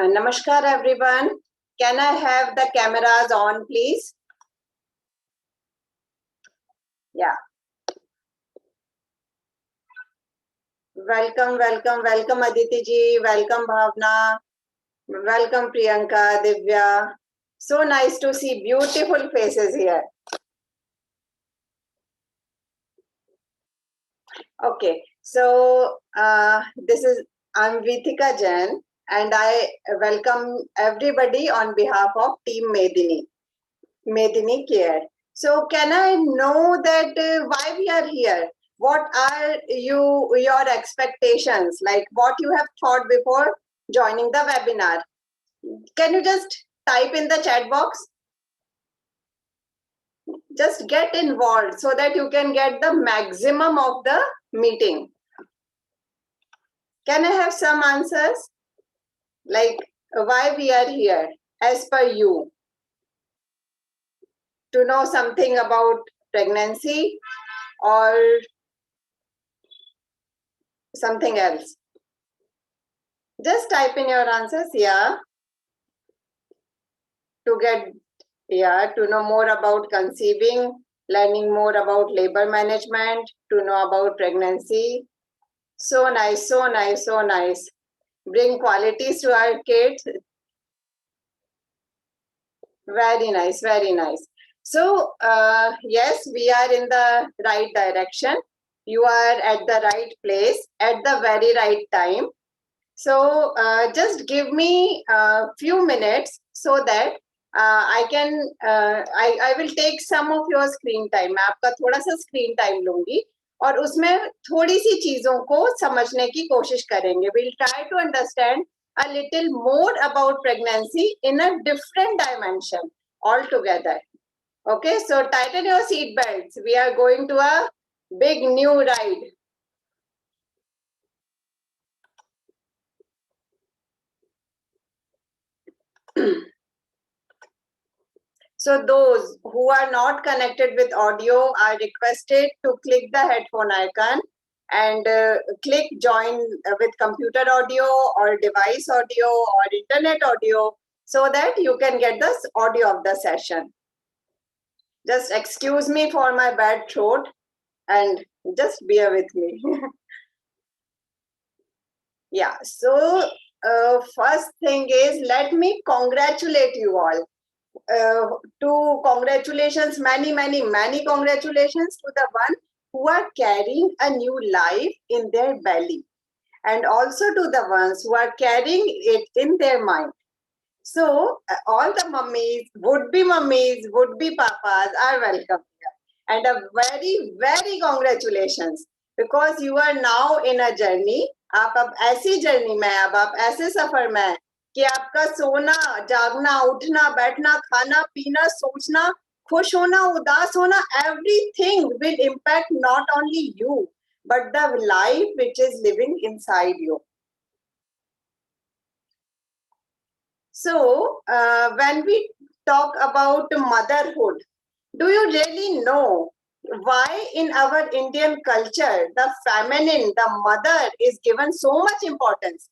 Namaskar everyone. Can I have the cameras on please? Yeah. Welcome Aditi ji. Welcome Bhavna. Welcome Priyanka, Divya. So nice to see beautiful faces here. Okay. So I'm Vithika Jain and I welcome everybody on behalf of Team Medini Care. So can I know that why we are here? What are your expectations? Like what you have thought before joining the webinar? Can you just type in the chat box? Just get involved so that you can get the maximum of the meeting. Can I have some answers? Like why we are here as per you? To know something about pregnancy or something else? Just type in your answers, yeah. To know more about conceiving, learning more about labor management, to know about pregnancy. So nice, so nice, so nice. Bring qualities to our kids. Very nice, very nice. So, yes, we are in the right direction. You are at the right place at the very right time. So, just give me a few minutes so that I will take some of your screen time. मैं आपका थोड़ा सा screen time लूंगी और उसमें थोड़ी सी चीजों को समझने की कोशिश करेंगे. We'll try to understand a little more about pregnancy in a different dimension altogether. Okay, so tighten your seat belts. We are going to a big new ride. So those who are not connected with audio are requested to click the headphone icon and click join with computer audio or device audio or internet audio so that you can get the audio of the session. Just excuse me for my bad throat and just bear with me. Yeah, so first thing is, let me congratulate you all. Congratulations, many congratulations to the one who are carrying a new life in their belly, and also to the ones who are carrying it in their mind. So all the mummies, would-be papas are welcome here. And a very congratulations, because you are now in a journey. आप अब ऐसी journey में, अब आप ऐसे सफर में हैं कि आपका सोना, जागना, उठना, बैठना, खाना, पीना, सोचना, खुश होना, उदास होना, everything will impact not only you, but the life which is living inside you. So, when we talk about motherhood, do you really know why in our Indian culture the feminine, the mother is given so much importance?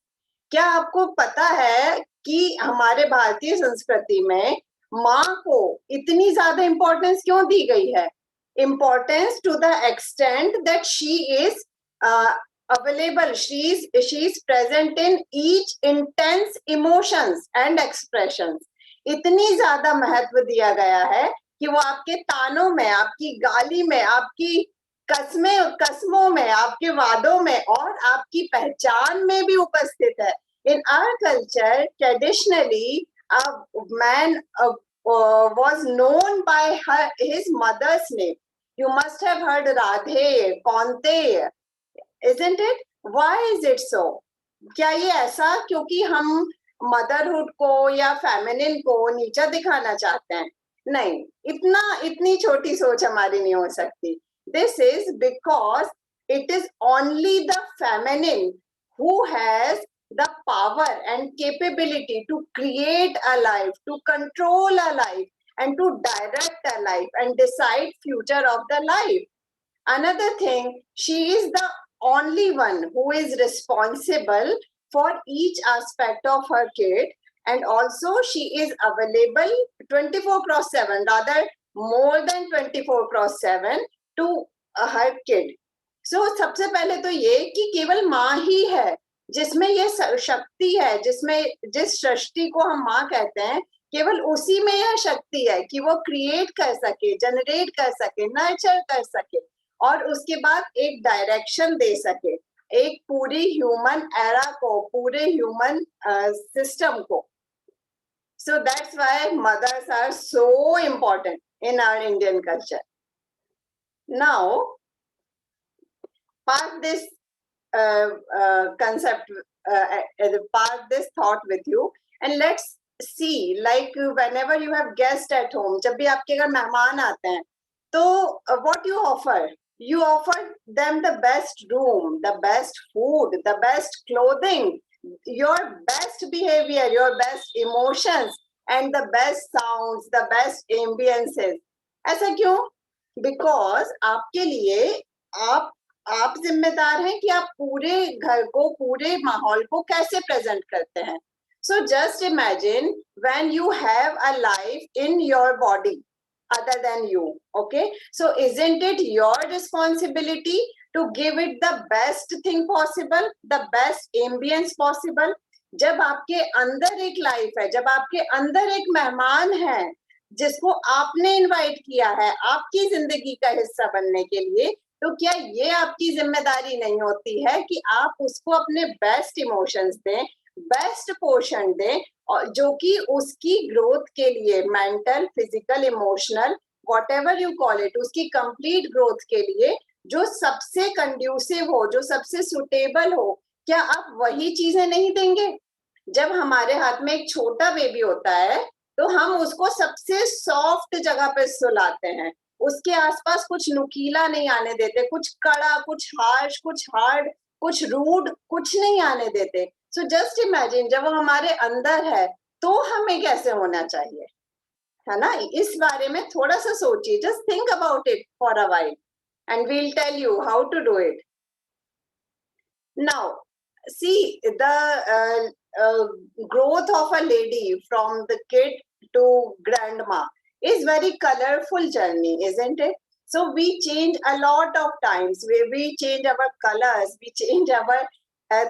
क्या आपको पता है कि हमारे भारतीय संस्कृति में माँ को इतनी ज्यादा इम्पोर्टेंस क्यों दी गई है? Importance to the extent that she is available, she is present in each intense emotions and expressions. इतनी ज्यादा महत्व दिया गया है कि वो आपके तानों में, आपकी गाली में, आपकी कस्मों में, आपके वादों में और आपकी पहचान में भी उपस्थित है. In our culture, traditionally, a man was known by his mother's name. You must have heard Radhe, Kaunteya, isn't it? Why is it so? क्या ये ऐसा क्योंकि हम मदरहुड को या फेमिनिन को नीचा दिखाना चाहते हैं? नहीं, इतनी छोटी सोच हमारी नहीं हो सकती. This is because it is only the feminine who has the power and capability to create a life, to control a life, and to direct a life and decide future of the life. Another thing, she is the only one who is responsible for each aspect of her kid and also she is available 24/7, rather more than 24/7 to her kid. So सबसे पहले तो ये कि केवल माँ ही है जिसमें ये शक्ति है, जिसमें जिस सृष्टि को हम माँ कहते हैं, केवल उसी में यह शक्ति है कि वो क्रिएट कर सके, जनरेट कर सके, नर्चर कर सके और उसके बाद एक डायरेक्शन दे सके एक पूरी ह्यूमन एरा को, पूरे ह्यूमन सिस्टम को. So that's why mothers are so important in our Indian culture. Now, park this concept, park this thought with you, and let's see, like whenever you have guests at home, जब भी आपके घर मेहमान आते हैं, तो what you offer? You offer them the best room, the best food, the best clothing, your best behavior, your best emotions, and the best sounds, the best ambiences. ऐसा क्यों? Because आपके लिए आप जिम्मेदार हैं कि आप पूरे घर को, पूरे माहौल को कैसे प्रेजेंट करते हैं. So just imagine when you have a life in your body other than you, okay? So isn't it your responsibility to give it the best thing possible, the best ambience possible? जब आपके अंदर एक life है, जब आपके अंदर एक मेहमान है जिसको आपने इनवाइट किया है आपकी जिंदगी का हिस्सा बनने के लिए, तो क्या ये आपकी जिम्मेदारी नहीं होती है कि आप उसको अपने बेस्ट इमोशंस दें, बेस्ट पोर्शन दें, और जो कि उसकी ग्रोथ के लिए, mental, physical, emotional, whatever you call it, उसकी कंप्लीट ग्रोथ के लिए जो सबसे कंड्यूसिव हो, जो सबसे सुटेबल हो, क्या आप वही चीजें नहीं देंगे? जब हमारे हाथ में एक छोटा बेबी होता है तो हम उसको सबसे सॉफ्ट जगह पे सुलाते हैं, उसके आसपास कुछ नुकीला नहीं आने देते, कुछ कड़ा, कुछ हार्श, कुछ हार्ड, कुछ रूड, कुछ नहीं आने देते. सो जस्ट इमेजिन जब वो हमारे अंदर है तो हमें कैसे होना चाहिए, है ना? इस बारे में थोड़ा सा सोचिए. Just think about it for a while and we will tell you how to do it. Now see the growth of a lady from the kid to grandma is very colorful journey, isn't it? So we change a lot of times. We change our colors, we change our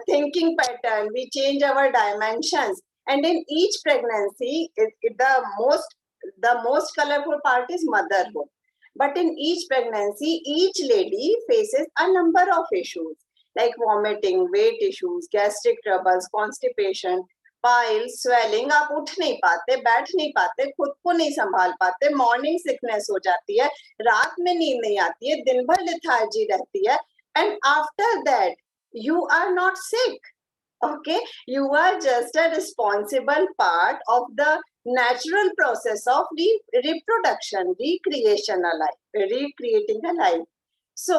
thinking pattern, we change our dimensions, and in each pregnancy, the most colorful part is motherhood. But in each pregnancy, each lady faces a number of issues like vomiting, weight issues, gastric troubles, constipation, piles, swelling. आप उठ नहीं पाते, बैठ नहीं पाते, खुद को नहीं संभाल पाते, मॉर्निंग सिकनेस हो जाती है, रात में नींद नहीं आती है, दिन भर लेथार्जी रहती है, and after that you are not sick, okay? You are just a responsible part of the natural process of reproduction, recreating a life. So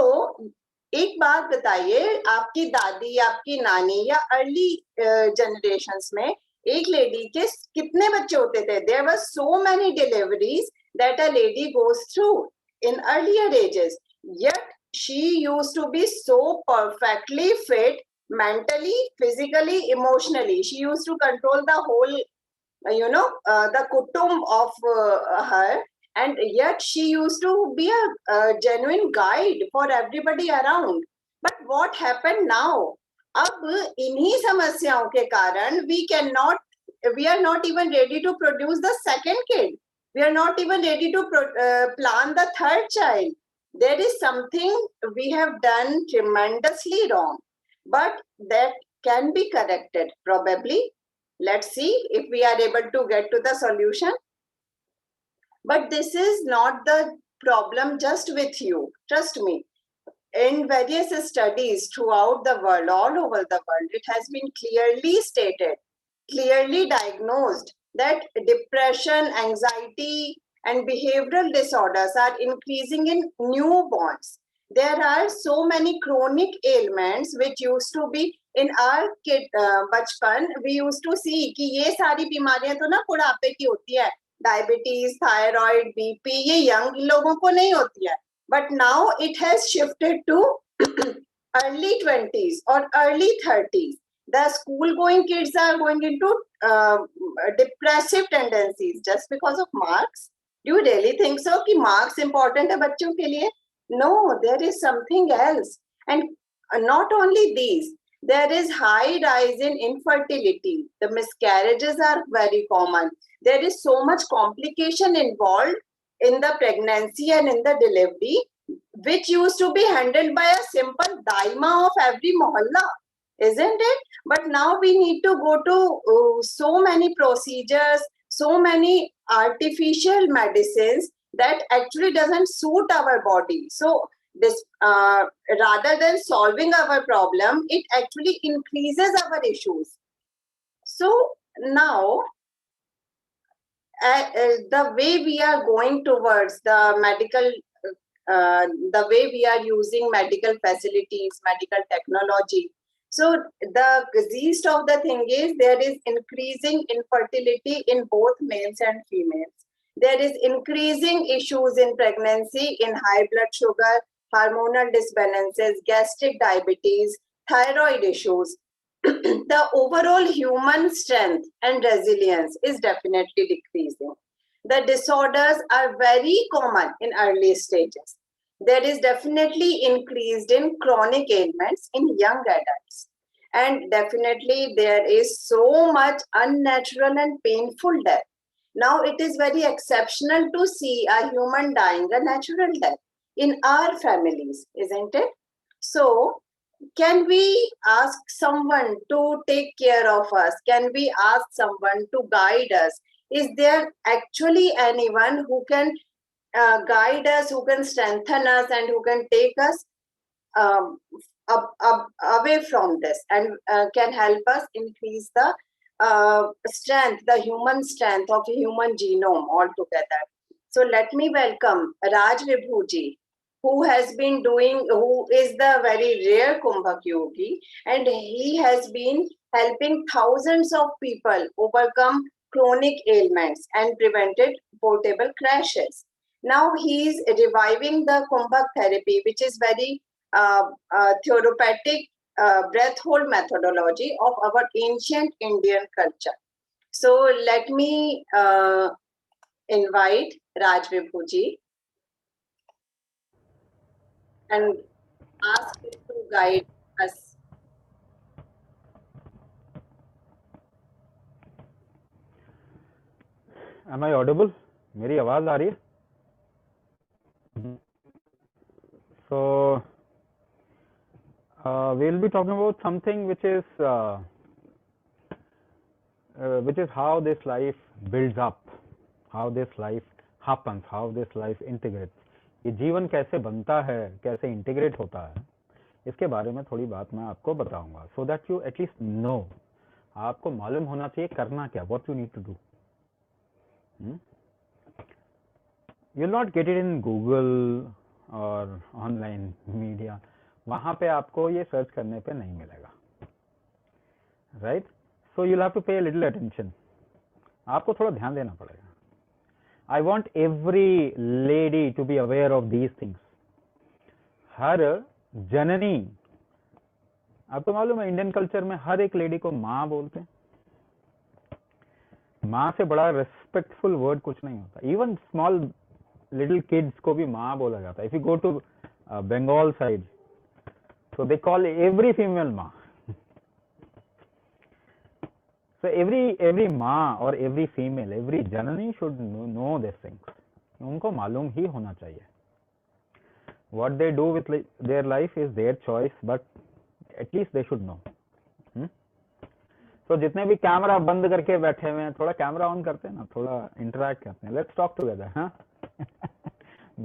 एक बात बताइए, आपकी दादी, आपकी नानी या अर्ली जनरेशंस में एक लेडी के कितने बच्चे होते थे? There were so many deliveries that a lady goes through in earlier ages. Yet she used to be so perfectly fit mentally, physically, emotionally. She used to control the whole, the kutum of her. And yet she used to be a genuine guide for everybody around. But what happened now? अब इन्हीं समस्याओं के कारण we are not even ready to produce the second kid. We are not even ready to plan the third child. There is something we have done tremendously wrong, but that can be corrected probably. Let's see if we are able to get to the solution. But this is not the problem just with you. Trust me. In various studies throughout the world, all over the world, it has been clearly stated, clearly diagnosed that depression, anxiety, and behavioral disorders are increasing in newborns. There are so many chronic ailments which used to be in our बचपन. We used to see कि ये सारी बीमारियां तो ना बुढ़ापे की होती है. डायबिटीज, थायराइड, बीपी, ये यंग लोगों को नहीं होती है. But now it has shifted too early 20s और early 30s. The school going kids are going into depressive tendencies just because of marks. Do you really think so कि marks important है बच्चों के लिए? No, there is something else. And not only these, there is high rise in infertility. The miscarriages are very common. There is so much complication involved in the pregnancy and in the delivery, which used to be handled by a simple daima of every mohalla, isn't it? But now we need to go to so many procedures, so many artificial medicines that actually doesn't suit our body. So this rather than solving our problem, it actually increases our issues. So now the way we are going towards the medical, the way we are using medical facilities, medical technology. So the gist of the thing is there is increasing infertility in both males and females. There is increasing issues in pregnancy, in high blood sugar, hormonal disbalances, gastric diabetes, thyroid issues. The overall human strength and resilience is definitely decreasing. The disorders are very common in early stages. There is definitely increased in chronic ailments in young adults. And definitely there is so much unnatural and painful death. Now it is very exceptional to see a human dying a natural death in our families, isn't it? So can we ask someone to take care of us? Can we ask someone to guide us? Is there actually anyone who can guide us, who can strengthen us, and who can take us away from this and can help us increase the strength, the human strength of human genome altogether? So let me welcome Raj Vibhuji, who has been doing, who is the very rare Kumbhak Yogi, and he has been helping thousands of people overcome chronic ailments and prevented portable crashes. Now he is reviving the Kumbhak therapy, which is very therapeutic breath hold methodology of our ancient Indian culture. So let me invite Raj Vibhuji and ask him to guide us. Am I audible? मेरी आवाज आ रही है? So we'll be talking about something which is how this life builds up, how this life happens, how this life integrates. ये जीवन कैसे बनता है, कैसे इंटीग्रेट होता है, इसके बारे में थोड़ी बात मैं आपको बताऊंगा. So that you at least know, आपको मालूम होना चाहिए करना क्या, what you need to do. You'll not get it in Google और ऑनलाइन मीडिया. वहां पे आपको ये सर्च करने पे नहीं मिलेगा, right? So you'll have to pay little attention. आपको थोड़ा ध्यान देना पड़ेगा. I want every lady to be aware of these things. हर जननी, आपको मालूम है इंडियन कल्चर में हर एक लेडी को माँ बोलते हैं. माँ से बड़ा रिस्पेक्टफुल वर्ड कुछ नहीं होता. इवन स्मॉल लिटिल किड्स को भी माँ बोला जाता है. If you go to Bengal side, so they call every female ma. So every ma or every female, every janani should know these things. उनको मालूम ही होना चाहिए. What they do with their life is their choice, but at least they should know. So जितने भी camera बंद करके बैठे हुए हैं, थोड़ा कैमरा ऑन करते हैं ना, थोड़ा इंटरेक्ट करते हैं. Let's talk together. हाँ,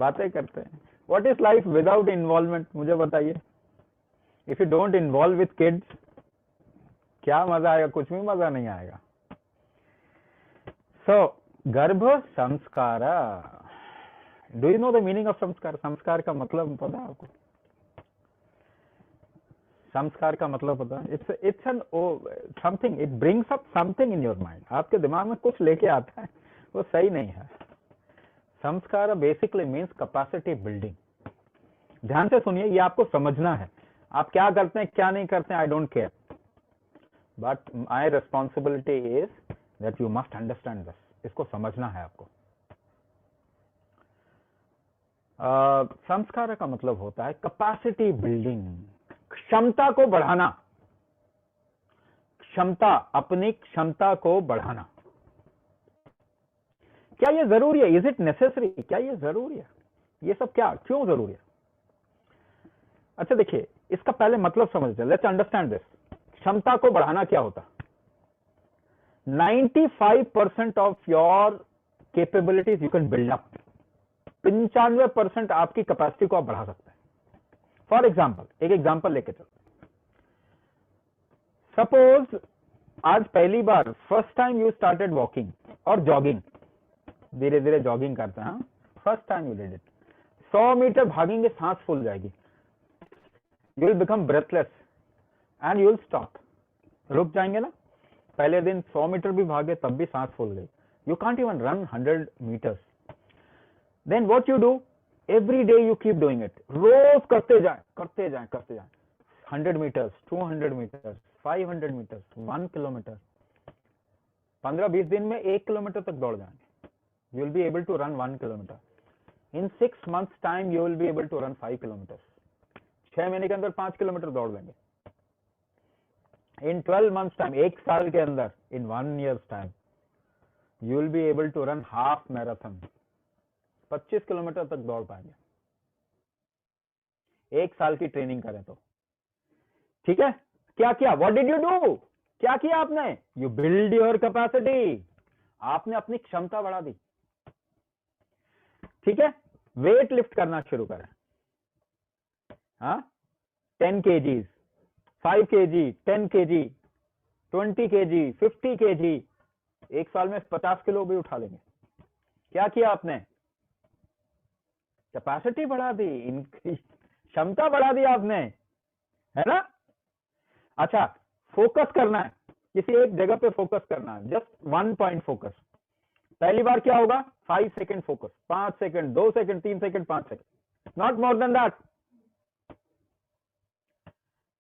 बातें करते हैं. What is life without involvement? मुझे बताइए. If you don't involve with kids, क्या मजा आएगा? कुछ भी मजा नहीं आएगा. So गर्भ संस्कारा. Do you know the meaning of संस्कार? संस्कार का मतलब पता है आपको? संस्कार का मतलब पता है? It's an something. It brings up something in your mind. आपके दिमाग में कुछ लेके आता है, वो सही नहीं है. संस्कार basically means capacity building. ध्यान से सुनिए, ये आपको समझना है. आप क्या करते हैं क्या नहीं करते हैं, I don't care. But my responsibility is that you must understand this, इसको समझना है आपको। संस्कार का मतलब होता है कैपेसिटी बिल्डिंग, क्षमता को बढ़ाना, क्षमता, अपनी क्षमता को बढ़ाना। क्या ये जरूरी है? Is it necessary? क्या ये जरूरी है? ये सब क्या, क्यों जरूरी है? अच्छा देखिए, इसका पहले मतलब समझते हैं। Let's understand this. क्षमता को बढ़ाना क्या होता? 95% of your capabilities you can build up. 95% आपकी कैपेसिटी को आप बढ़ा सकते हैं। फॉर एग्जाम्पल, एक एग्जाम्पल लेके चलो। सपोज आज पहली बार, first time you started walking और जॉगिंग, धीरे धीरे जॉगिंग करते हैं, first time you did it. 100 meter भागेंगे, सांस फूल जाएगी, you will become breathless and you will stop, रुक जाएंगे ना। पहले दिन 100 मीटर भी भागे तब भी सांस फूल गई, you can't even run 100 meters। Then what you do, every day you keep doing it, रोज करते जाए करते जाए करते जाए। 100 meters, 200 meters, 500 meters, 1 kilometer। 15-20 दिन में 1 किलोमीटर तक दौड़ जाएंगे, you will be able to run 1 kilometer। In 6 months time you will be able to run 5 kilometers। 6 महीने के अंदर 5 किलोमीटर दौड़ लेंगे। इन 12 months टाइम, 1 साल के अंदर, in 1 year's time, you will be able to run half marathon, 25 kilometre तक दौड़ पाएंगे, 1 साल की ट्रेनिंग करें तो। ठीक है, क्या किया? What did you do? क्या किया आपने? यू बिल्ड योर कैपेसिटी, आपने अपनी क्षमता बढ़ा दी। ठीक है, वेट लिफ्ट करना शुरू करें। हाँ, 10 kgs, 5 kg, 10 kg, 20 kg, 50 kg, 1 साल में 50 किलो भी उठा लेंगे। क्या किया आपने? कैपेसिटी बढ़ा दी, क्षमता बढ़ा दी आपने, है ना। अच्छा, फोकस करना है, किसी एक जगह पे फोकस करना है, जस्ट 1 point फोकस। पहली बार क्या होगा? 5 second focus, 5 second, 2 second, 3 second, 5 second, not more than that,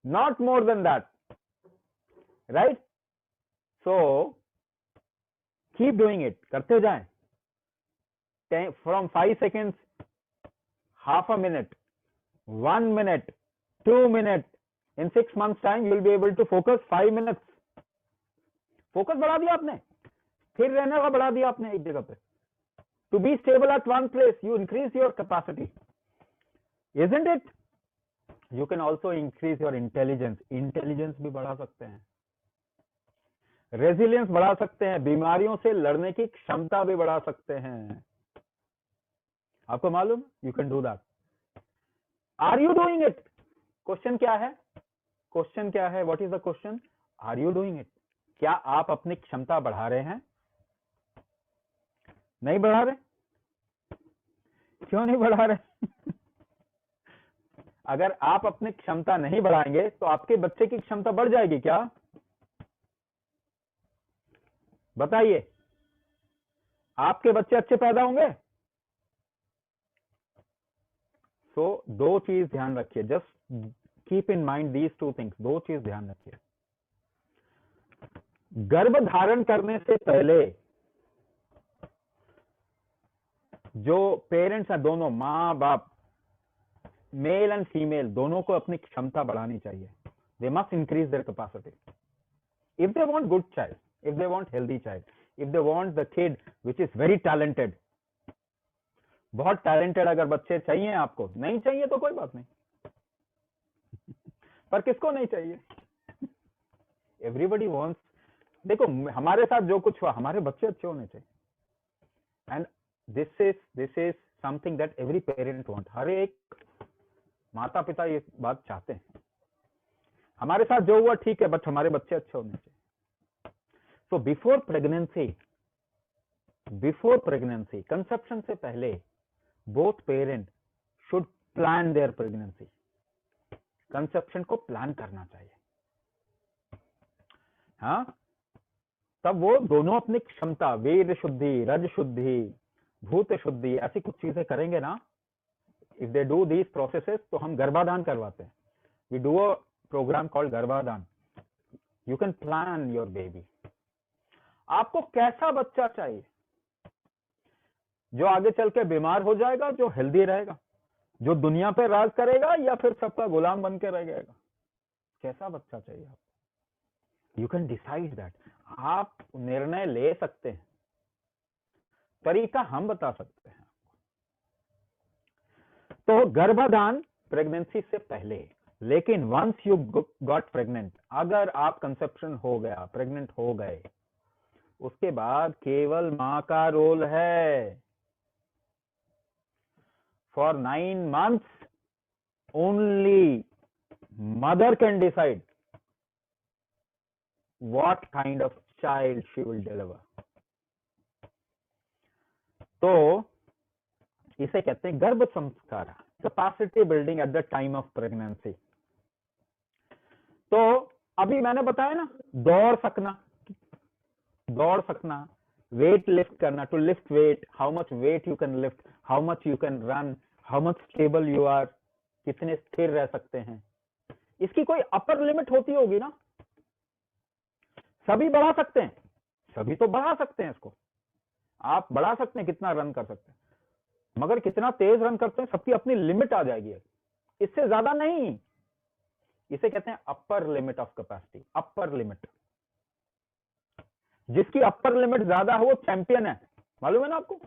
not more than that, right? So keep doing it, करते जाएं। From 5 seconds, half a minute, 1 minute, 2 minutes, in 6 months time you will be able to focus 5 minutes। Focus बढ़ा दिया आपने, फिर रहने का बढ़ा दिया आपने एक जगह पे। To be stable at one place, you increase your capacity, isn't it? You can also increase your intelligence, intelligence भी बढ़ा सकते हैं, रेजिलियंस बढ़ा सकते हैं, बीमारियों से लड़ने की क्षमता भी बढ़ा सकते हैं। आपको मालूम, you can do that. Are you doing it? Question क्या है? क्वेश्चन क्या है? What is the question? Are you doing it? क्या आप अपनी क्षमता बढ़ा रहे हैं? नहीं बढ़ा रहे? क्यों नहीं बढ़ा रहे? अगर आप अपनी क्षमता नहीं बढ़ाएंगे तो आपके बच्चे की क्षमता बढ़ जाएगी क्या? बताइए, आपके बच्चे अच्छे पैदा होंगे? सो दो चीज ध्यान रखिए, just keep in mind these 2 things. 2 चीज ध्यान रखिए। गर्भ धारण करने से पहले जो पेरेंट्स हैं, दोनों माँ बाप, मेल एंड फीमेल, दोनों को अपनी क्षमता बढ़ानी चाहिए। They must increase their capacity if they want good child, if they want healthy child, if they want the kid which is very talented. बहुत टैलेंटेड अगर बच्चे चाहिए आपको, नहीं चाहिए तो कोई बात नहीं, पर किसको नहीं चाहिए? Everybody wants. देखो, हमारे साथ जो कुछ हुआ, हमारे बच्चे अच्छे होने चाहिए, and this is something that every parent want. हर एक माता पिता ये बात चाहते हैं। हमारे साथ जो हुआ ठीक है, बट हमारे बच्चे अच्छे होने चाहिए। सो बिफोर प्रेगनेंसी, कंसेप्शन से पहले, both parent should plan there pregnancy. Conception को प्लान करना चाहिए। हाँ, तब वो दोनों अपनी क्षमता, वीर शुद्धि, रज शुद्धि, भूत शुद्धि, ऐसी कुछ चीजें करेंगे ना। If they do these processes, तो हम गर्भाधान करवाते हैं। We do a programme called Garbhadhan. You can plan your baby. आपको कैसा बच्चा चाहिए? जो आगे चल के बीमार हो जाएगा, जो हेल्दी रहेगा, जो दुनिया पे राज करेगा, या फिर सबका गुलाम बन के रह जाएगा? कैसा बच्चा चाहिए आपको? You can decide that. आप निर्णय ले सकते हैं, तरीका हम बता सकते हैं. तो गर्भाधान प्रेगनेंसी से पहले, लेकिन वंस यू गॉट प्रेग्नेंट, अगर आप कंसेप्शन हो गया, प्रेग्नेंट हो गए, उसके बाद केवल मां का रोल है. For 9 months only mother can decide what kind of child she will deliver. तो इसे कहते हैं गर्भ संस्कार, capacity building at the time of pregnancy. तो अभी मैंने बताया ना, दौड़ सकना, वेट लिफ्ट करना, to lift weight, how much weight you can lift, how much you can run, how much stable you are, कितने स्थिर रह सकते हैं. इसकी कोई अपर लिमिट होती होगी ना? सभी बढ़ा सकते हैं, सभी तो बढ़ा सकते हैं. इसको आप बढ़ा सकते हैं, कितना रन कर सकते हैं, मगर कितना तेज रन करते हैं, सबकी अपनी लिमिट आ जाएगी. इससे ज्यादा नहीं. इसे कहते हैं upper limit of capacity. Upper limit, जिसकी अपर लिमिट ज्यादा है वो चैंपियन है. मालूम है ना आपको?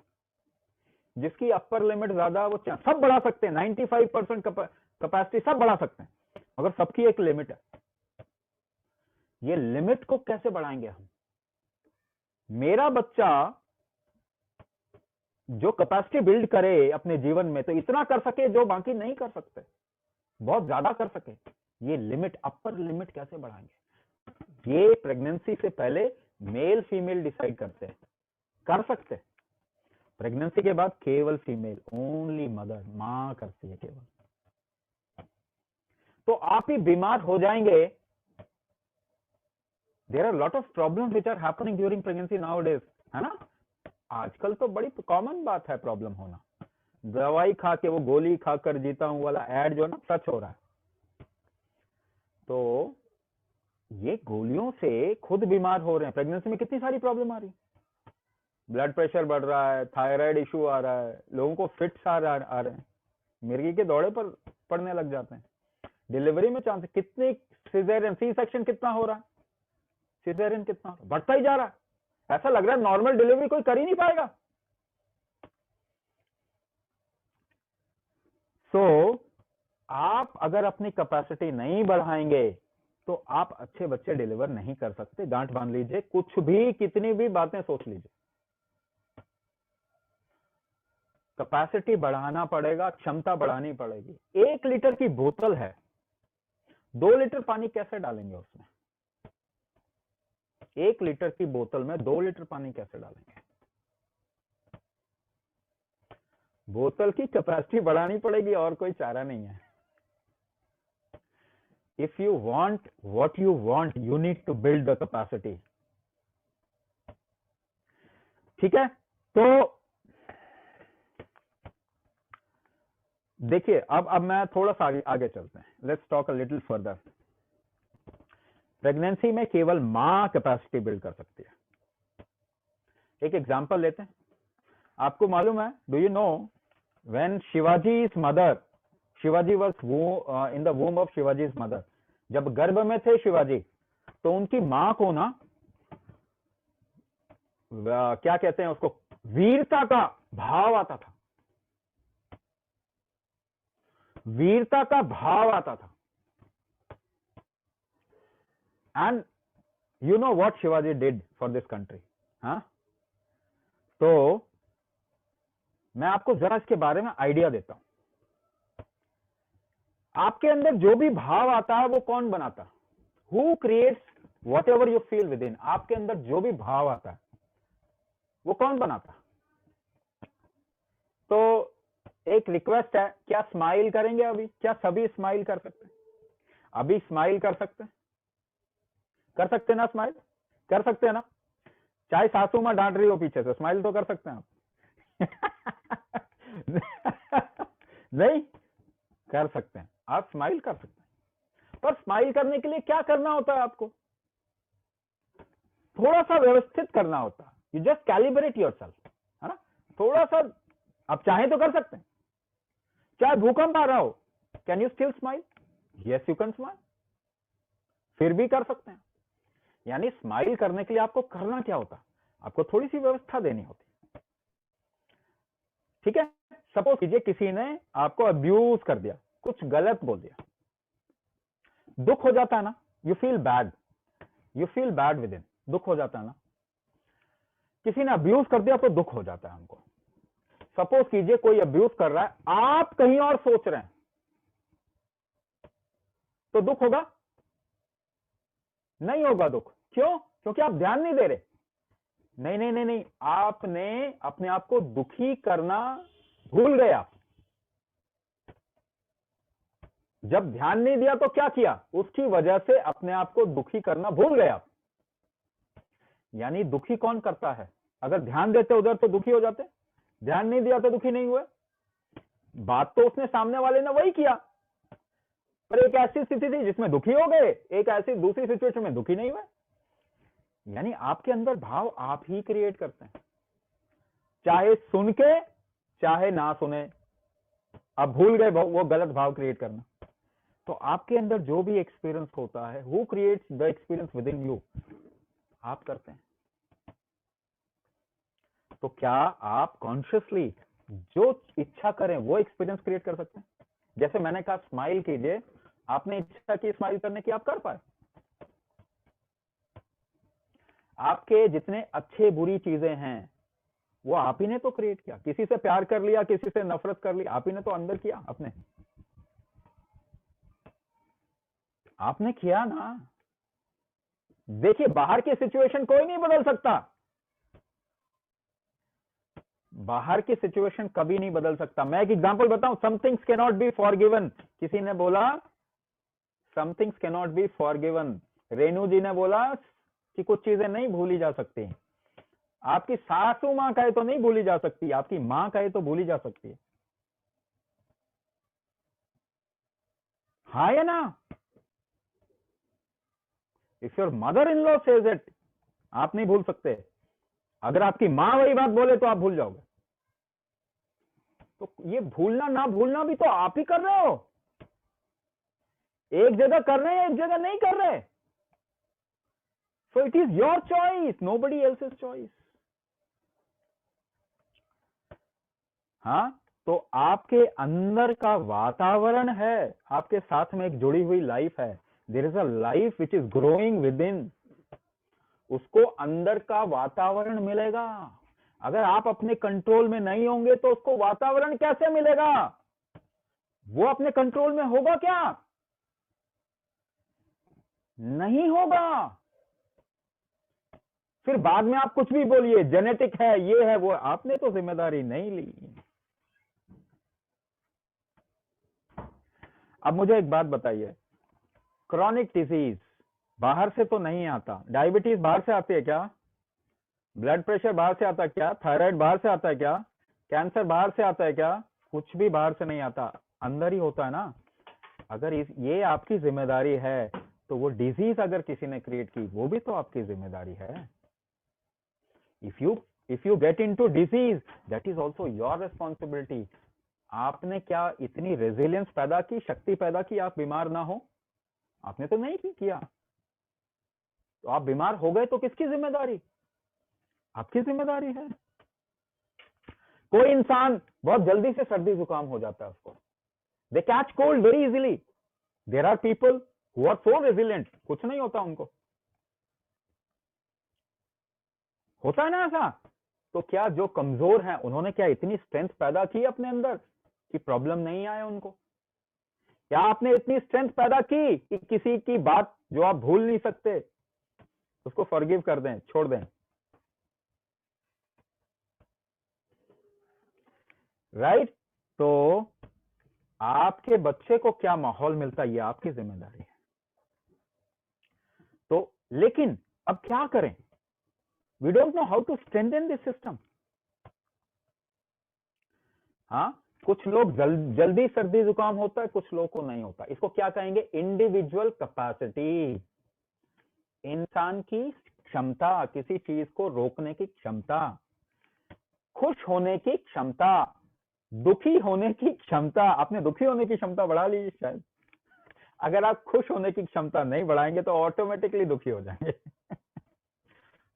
जिसकी अपर लिमिट ज्यादा है वो सब बढ़ा सकते हैं. 95% कैपेसिटी सब बढ़ा सकते हैं, मगर सबकी एक लिमिट है. ये लिमिट को कैसे बढ़ाएंगे हम? मेरा बच्चा जो कैपेसिटी बिल्ड करे अपने जीवन में, तो इतना कर सके जो बाकी नहीं कर सकते, बहुत ज्यादा कर सके. ये लिमिट, अपर लिमिट कैसे बढ़ाएंगे? ये प्रेगनेंसी से पहले मेल फीमेल डिसाइड करते हैं, कर सकते हैं. प्रेगनेंसी के बाद केवल फीमेल, ओनली मदर, मां करती है केवल. तो आप ही बीमार हो जाएंगे. There are lot of problem which are happening during pregnancy nowadays, है ना? आजकल तो बड़ी कॉमन बात है प्रॉब्लम होना. दवाई खा के, वो गोली खाकर जीता हूं वाला एड जो है ना, सच हो रहा है. तो ये गोलियों से खुद बीमार हो रहे हैं. प्रेगनेंसी में कितनी सारी प्रॉब्लम आ रही है. ब्लड प्रेशर बढ़ रहा है, थायराइड इशू आ रहा है, लोगों को फिट्स आ रहे हैं, मिर्गी के दौड़े पर पड़ने लग जाते हैं. डिलीवरी में चांस कितने, सिजेरियन, सी सेक्शन कितना हो रहा है, सिजेरियन कितना बढ़ता ही जा रहा है. ऐसा लग रहा है नॉर्मल डिलीवरी कोई कर ही नहीं पाएगा. सो आप अगर अपनी कैपेसिटी नहीं बढ़ाएंगे तो आप अच्छे बच्चे डिलीवर नहीं कर सकते. गांठ बांध लीजिए, कुछ भी, कितनी भी बातें सोच लीजिए, कैपेसिटी बढ़ाना पड़ेगा, क्षमता बढ़ानी पड़ेगी. 1 लीटर की बोतल है, 2 लीटर पानी कैसे डालेंगे उसमें? 1 लीटर की बोतल में 2 लीटर पानी कैसे डालेंगे? बोतल की कैपेसिटी बढ़ानी पड़ेगी, और कोई चारा नहीं है. If you want what you want, you need to build the capacity. ठीक है? तो देखिए, अब मैं थोड़ा सा आगे चलते हैं. Let's talk a little further. Pregnancy में केवल मां कैपेसिटी बिल्ड कर सकती है. एक एग्जांपल लेते हैं. आपको मालूम है, do you know, when Shivaji's mother, Shivaji was in the womb of Shivaji's mother, जब गर्भ में थे शिवाजी, तो उनकी मां को ना, क्या कहते हैं उसको, वीरता का भाव आता था. वीरता का भाव आता था. And you know what Shivaji did for this country. हाँ, तो मैं आपको जरा इसके बारे में आइडिया देता हूं. आपके अंदर जो भी भाव आता है वो कौन बनाता है? Who creates what ever you feel with in. आपके अंदर जो भी भाव आता है वो कौन बनाता? तो एक रिक्वेस्ट है, क्या स्माइल करेंगे अभी? क्या सभी स्माइल कर सकते हैं? अभी स्माइल कर सकते हैं? कर सकते हैं ना? स्माइल कर सकते हैं ना? चाहे सासू मां डांट रही हो पीछे से, स्माइल तो कर सकते हैं आप. नहीं कर सकते हैं? आप स्माइल कर सकते हैं, पर स्माइल करने के लिए क्या करना होता है आपको? थोड़ा सा व्यवस्थित करना होता, यू जस्ट कैलिब्रेट योरसेल्फ, है ना, थोड़ा सा आप चाहे तो कर सकते हैं। चाहे भूकंप आ रहा हो, can you still smile? Yes you can smile, फिर भी कर सकते हैं। यानी स्माइल करने के लिए आपको करना क्या होता, आपको थोड़ी सी व्यवस्था देनी होती, ठीक है। सपोज कीजिए किसी ने आपको अब्यूज कर दिया, कुछ गलत बोल दिया, दुख हो जाता है ना, you feel bad with in, दुख हो जाता है ना। किसी ने अब्यूज कर दिया तो दुख हो जाता है हमको। सपोज कीजिए कोई अब्यूज कर रहा है, आप कहीं और सोच रहे हैं, तो दुख होगा? नहीं होगा दुख। क्यों? क्योंकि आप ध्यान नहीं दे रहे। नहीं नहीं नहीं नहीं, आपने अपने आप को दुखी करना भूल गए। आप जब ध्यान नहीं दिया तो क्या किया, उसकी वजह से अपने आप को दुखी करना भूल गए आप। यानी दुखी कौन करता है? अगर ध्यान देते उधर तो दुखी हो जाते, ध्यान नहीं दिया तो दुखी नहीं हुए। बात तो उसने सामने वाले ने वही किया, पर एक ऐसी स्थिति थी जिसमें दुखी हो गए, एक ऐसी दूसरी सिचुएशन में दुखी नहीं हुए। यानी आपके अंदर भाव आप ही क्रिएट करते हैं, चाहे सुन के चाहे ना सुने। आप भूल गए वो गलत भाव क्रिएट करना। तो आपके अंदर जो भी एक्सपीरियंस होता है, who creates the experience with in you? आप करते हैं। तो क्या आप कॉन्शियसली जो इच्छा करें वो एक्सपीरियंस क्रिएट कर सकते हैं? जैसे मैंने कहा स्माइल कीजिए, आपने इच्छा की स्माइल करने की, आप कर पाए। आपके जितने अच्छे बुरी चीजें हैं वो आप ही ने तो क्रिएट किया। किसी से प्यार कर लिया, किसी से नफरत कर ली, आप ही ने तो अंदर किया, आपने किया ना। देखिए बाहर की सिचुएशन कोई नहीं बदल सकता, बाहर की सिचुएशन कभी नहीं बदल सकता। मैं एक एग्जांपल बताऊं, some things can not be forgiven. किसी ने बोला some things can not be forgiven. Renu ji ने बोला कि कुछ चीजें नहीं भूली जा सकती। आपकी सासू मां कहे तो नहीं भूली जा सकती, आपकी मां कहे तो भूली जा सकती है। हाँ या ना? If your mother in law says it, आप नहीं भूल सकते। अगर आपकी मां वही बात बोले तो आप भूल जाओगे। तो ये भूलना ना भूलना भी तो आप ही कर रहे हो। एक जगह कर रहे हैं, एक जगह नहीं कर रहे। So it is your choice, nobody else's choice. हाँ, तो आपके अंदर का वातावरण है, आपके साथ में एक जुड़ी हुई लाइफ है। There is a life which is growing within. उसको अंदर का वातावरण मिलेगा। अगर आप अपने कंट्रोल में नहीं होंगे तो उसको वातावरण कैसे मिलेगा? वो अपने कंट्रोल में होगा क्या? नहीं होगा। फिर बाद में आप कुछ भी बोलिए, जेनेटिक है, ये है, वो, आपने तो जिम्मेदारी नहीं ली। अब मुझे एक बात बताइए, क्रॉनिक डिजीज बाहर से तो नहीं आता। डायबिटीज बाहर से आती है क्या? ब्लड प्रेशर बाहर से आता है क्या? थायराइड बाहर से आता है क्या? कैंसर बाहर से आता है क्या? कुछ भी बाहर से नहीं आता, अंदर ही होता है ना। अगर ये आपकी जिम्मेदारी है तो वो डिजीज अगर किसी ने क्रिएट की, वो भी तो आपकी जिम्मेदारी है। If you get into disease, that is also your responsibility. आपने क्या इतनी रेजिलियंस पैदा की, शक्ति पैदा की, आप बीमार ना हो? आपने तो नहीं किया। तो आप बीमार हो गए तो किसकी जिम्मेदारी? आपकी जिम्मेदारी है। कोई इंसान बहुत जल्दी से सर्दी जुकाम हो जाता है उसको, they catch cold very easily. There are people who are so resilient, कुछ नहीं होता उनको। होता है ना ऐसा? तो क्या जो कमजोर हैं उन्होंने क्या इतनी स्ट्रेंथ पैदा की अपने अंदर कि प्रॉब्लम नहीं आए उनको? क्या आपने इतनी स्ट्रेंथ पैदा की कि किसी की बात जो आप भूल नहीं सकते उसको फॉरगिव कर दें, छोड़ दें? राइट? तो आपके बच्चे को क्या माहौल मिलता है, ये आपकी जिम्मेदारी है। तो लेकिन अब क्या करें? We don't know how to strengthen this system. हाँ, कुछ लोग जल्दी सर्दी जुकाम होता है, कुछ लोगों को नहीं होता। इसको क्या कहेंगे? Individual capacity. इंसान की क्षमता, किसी चीज को रोकने की क्षमता, खुश होने की क्षमता, दुखी होने की क्षमता। आपने दुखी होने की क्षमता बढ़ा ली शायद। अगर आप खुश होने की क्षमता नहीं बढ़ाएंगे तो ऑटोमेटिकली दुखी हो जाएंगे।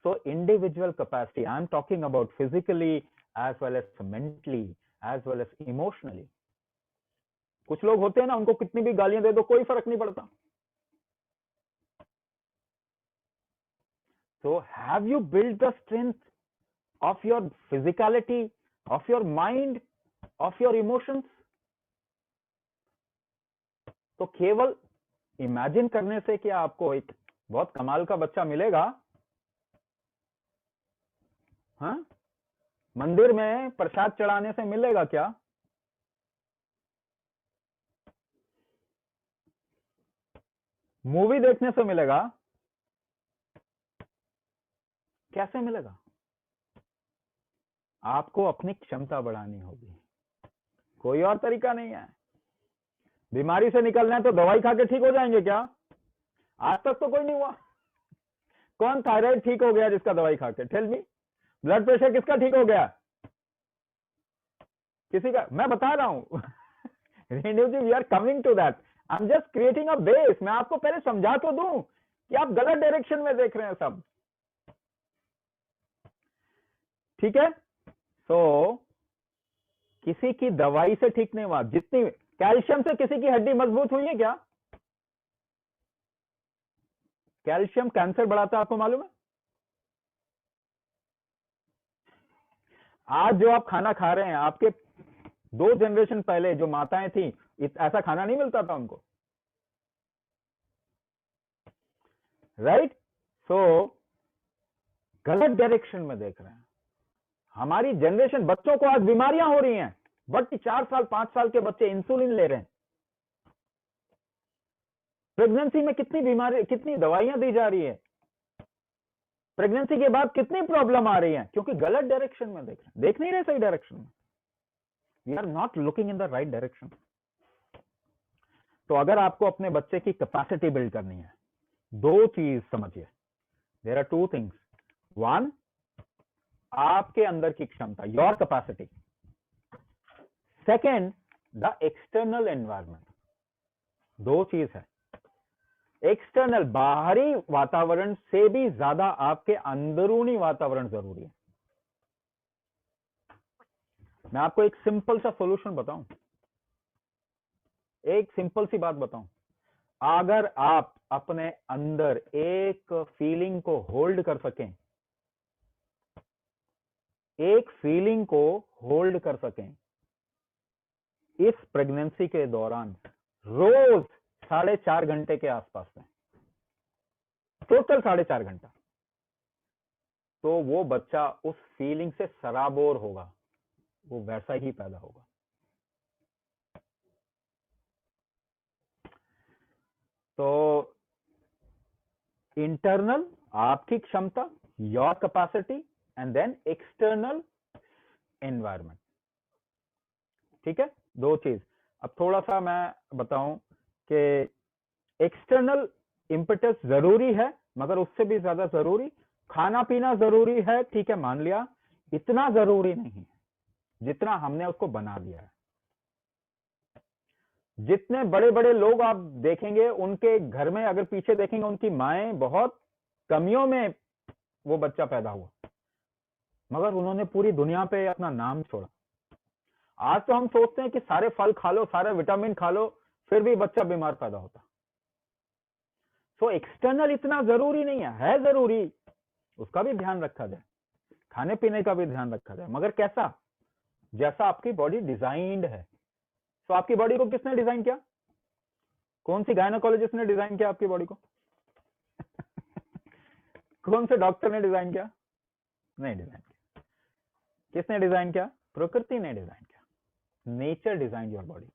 So individual capacity, I'm talking about physically as well as mentally as well as emotionally. कुछ लोग होते हैं ना, उनको कितनी भी गालियां दे दो कोई फर्क नहीं पड़ता। So have you built the strength of your physicality, of your mind, of your emotions? तो केवल इमेजिन करने से क्या आपको एक बहुत कमाल का बच्चा मिलेगा? हाँ, मंदिर में प्रसाद चढ़ाने से मिलेगा क्या? मूवी देखने से मिलेगा? कैसे मिलेगा? आपको अपनी क्षमता बढ़ानी होगी, कोई और तरीका नहीं है। बीमारी से निकलना है तो दवाई खा के ठीक हो जाएंगे क्या? आज तक तो कोई नहीं हुआ। कौन थायराइड ठीक हो गया जिसका दवाई खा के? Tell me. ब्लड प्रेशर किसका ठीक हो गया? किसी का? मैं बता रहा हूं। Renu ji, we are coming to that. I am just creating a base. मैं आपको पहले समझा तो दूं कि आप गलत डायरेक्शन में देख रहे हैं सब। ठीक है? तो किसी की दवाई से ठीक नहीं हुआ। जितनी कैल्शियम से किसी की हड्डी मजबूत हुई है क्या? कैल्शियम कैंसर बढ़ाता है, आपको मालूम है? आज जो आप खाना खा रहे हैं, आपके 2 जनरेशन पहले जो माताएं थी, ऐसा खाना नहीं मिलता था उनको, राइट? सो गलत डायरेक्शन में देख रहे हैं। हमारी जनरेशन, बच्चों को आज बीमारियां हो रही हैं, बट 4 साल 5 साल के बच्चे इंसुलिन ले रहे हैं। प्रेगनेंसी में कितनी बीमारी, कितनी दवाइयां दी जा रही है। प्रेगनेंसी के बाद कितनी प्रॉब्लम आ रही है, क्योंकि गलत डायरेक्शन में देख रहे हैं, देख नहीं रहे सही डायरेक्शन में। We are not looking in the right direction. तो अगर आपको अपने बच्चे की कैपेसिटी बिल्ड करनी है, 2 चीज समझिए। There are 2 things. 1, आपके अंदर की क्षमता, your capacity. Second, the external environment. 2 चीज है। एक्सटर्नल, बाहरी वातावरण से भी ज्यादा आपके अंदरूनी वातावरण जरूरी है। मैं आपको एक सिंपल सा सॉल्यूशन बताऊं, एक सिंपल सी बात बताऊं। अगर आप अपने अंदर एक फीलिंग को होल्ड कर सकें, एक फीलिंग को होल्ड कर सकें इस प्रेगनेंसी के दौरान, रोज 4.5 घंटे के आसपास में, टोटल 4.5 घंटा, तो वो बच्चा उस फीलिंग से सराबोर होगा, वो वैसा ही पैदा होगा। तो इंटरनल आपकी क्षमता, your capacity, and then external environment. ठीक है? 2 चीज। अब थोड़ा सा मैं बताऊं कि एक्सटर्नल इम्पेटस जरूरी है, मगर उससे भी ज्यादा जरूरी खाना पीना जरूरी है। ठीक है, मान लिया। इतना जरूरी नहीं है जितना हमने उसको बना दिया है। जितने बड़े बड़े लोग आप देखेंगे, उनके घर में अगर पीछे देखेंगे, उनकी माएं बहुत कमियों में वो बच्चा पैदा हुआ, मगर उन्होंने पूरी दुनिया पे अपना नाम छोड़ा। आज तो हम सोचते हैं कि सारे फल खा लो, सारे विटामिन खा लो, फिर भी बच्चा बीमार पैदा होता। सो एक्सटर्नल इतना जरूरी नहीं है जरूरी, उसका भी ध्यान रखा जाए, खाने पीने का भी ध्यान रखा जाए, मगर कैसा? जैसा आपकी बॉडी डिजाइंड है। तो आपकी बॉडी को किसने डिजाइन किया? कौन सी गायनोकोलॉजिस्ट ने डिजाइन किया आपकी बॉडी को? कौन से डॉक्टर ने डिजाइन किया? नहीं डिजाइन किया। किसने डिजाइन किया? प्रकृति ने डिजाइन किया। Nature design your body.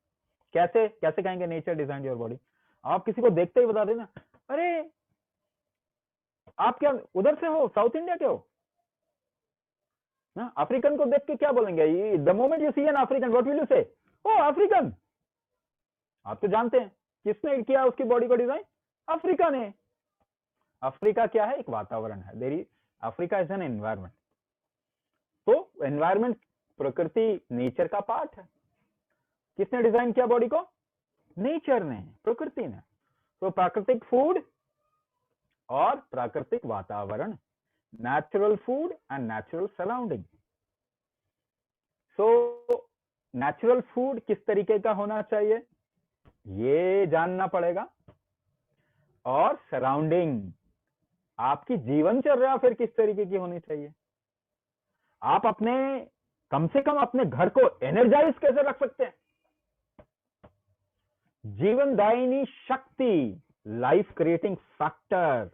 कैसे कैसे कहेंगे नेचर डिजाइन योर बॉडी? आप किसी को देखते ही बता देना, अरे आप क्या उधर से हो, साउथ इंडिया के हो ना? अफ्रीकन को देख के क्या बोलेंगे? The moment you see an African, what will you say? Oh African. आप तो जानते हैं किसने किया उसकी बॉडी को डिजाइन? अफ्रीका ने। अफ्रीका क्या है? एक वातावरण है। देरी अफ्रीका इज एन एनवायरमेंट। तो एनवायरमेंट प्रकृति, नेचर का पार्ट है। किसने डिजाइन किया बॉडी को? नेचर ने, प्रकृति ने। तो प्राकृतिक फूड और प्राकृतिक वातावरण, natural food and natural surrounding. So natural food किस तरीके का होना चाहिए ये जानना पड़ेगा, और सराउंडिंग, आपकी जीवनचर्या फिर किस तरीके की होनी चाहिए। आप अपने, कम से कम अपने घर को एनर्जाइज कैसे रख सकते हैं, जीवनदायिनी शक्ति, लाइफ क्रिएटिंग फैक्टर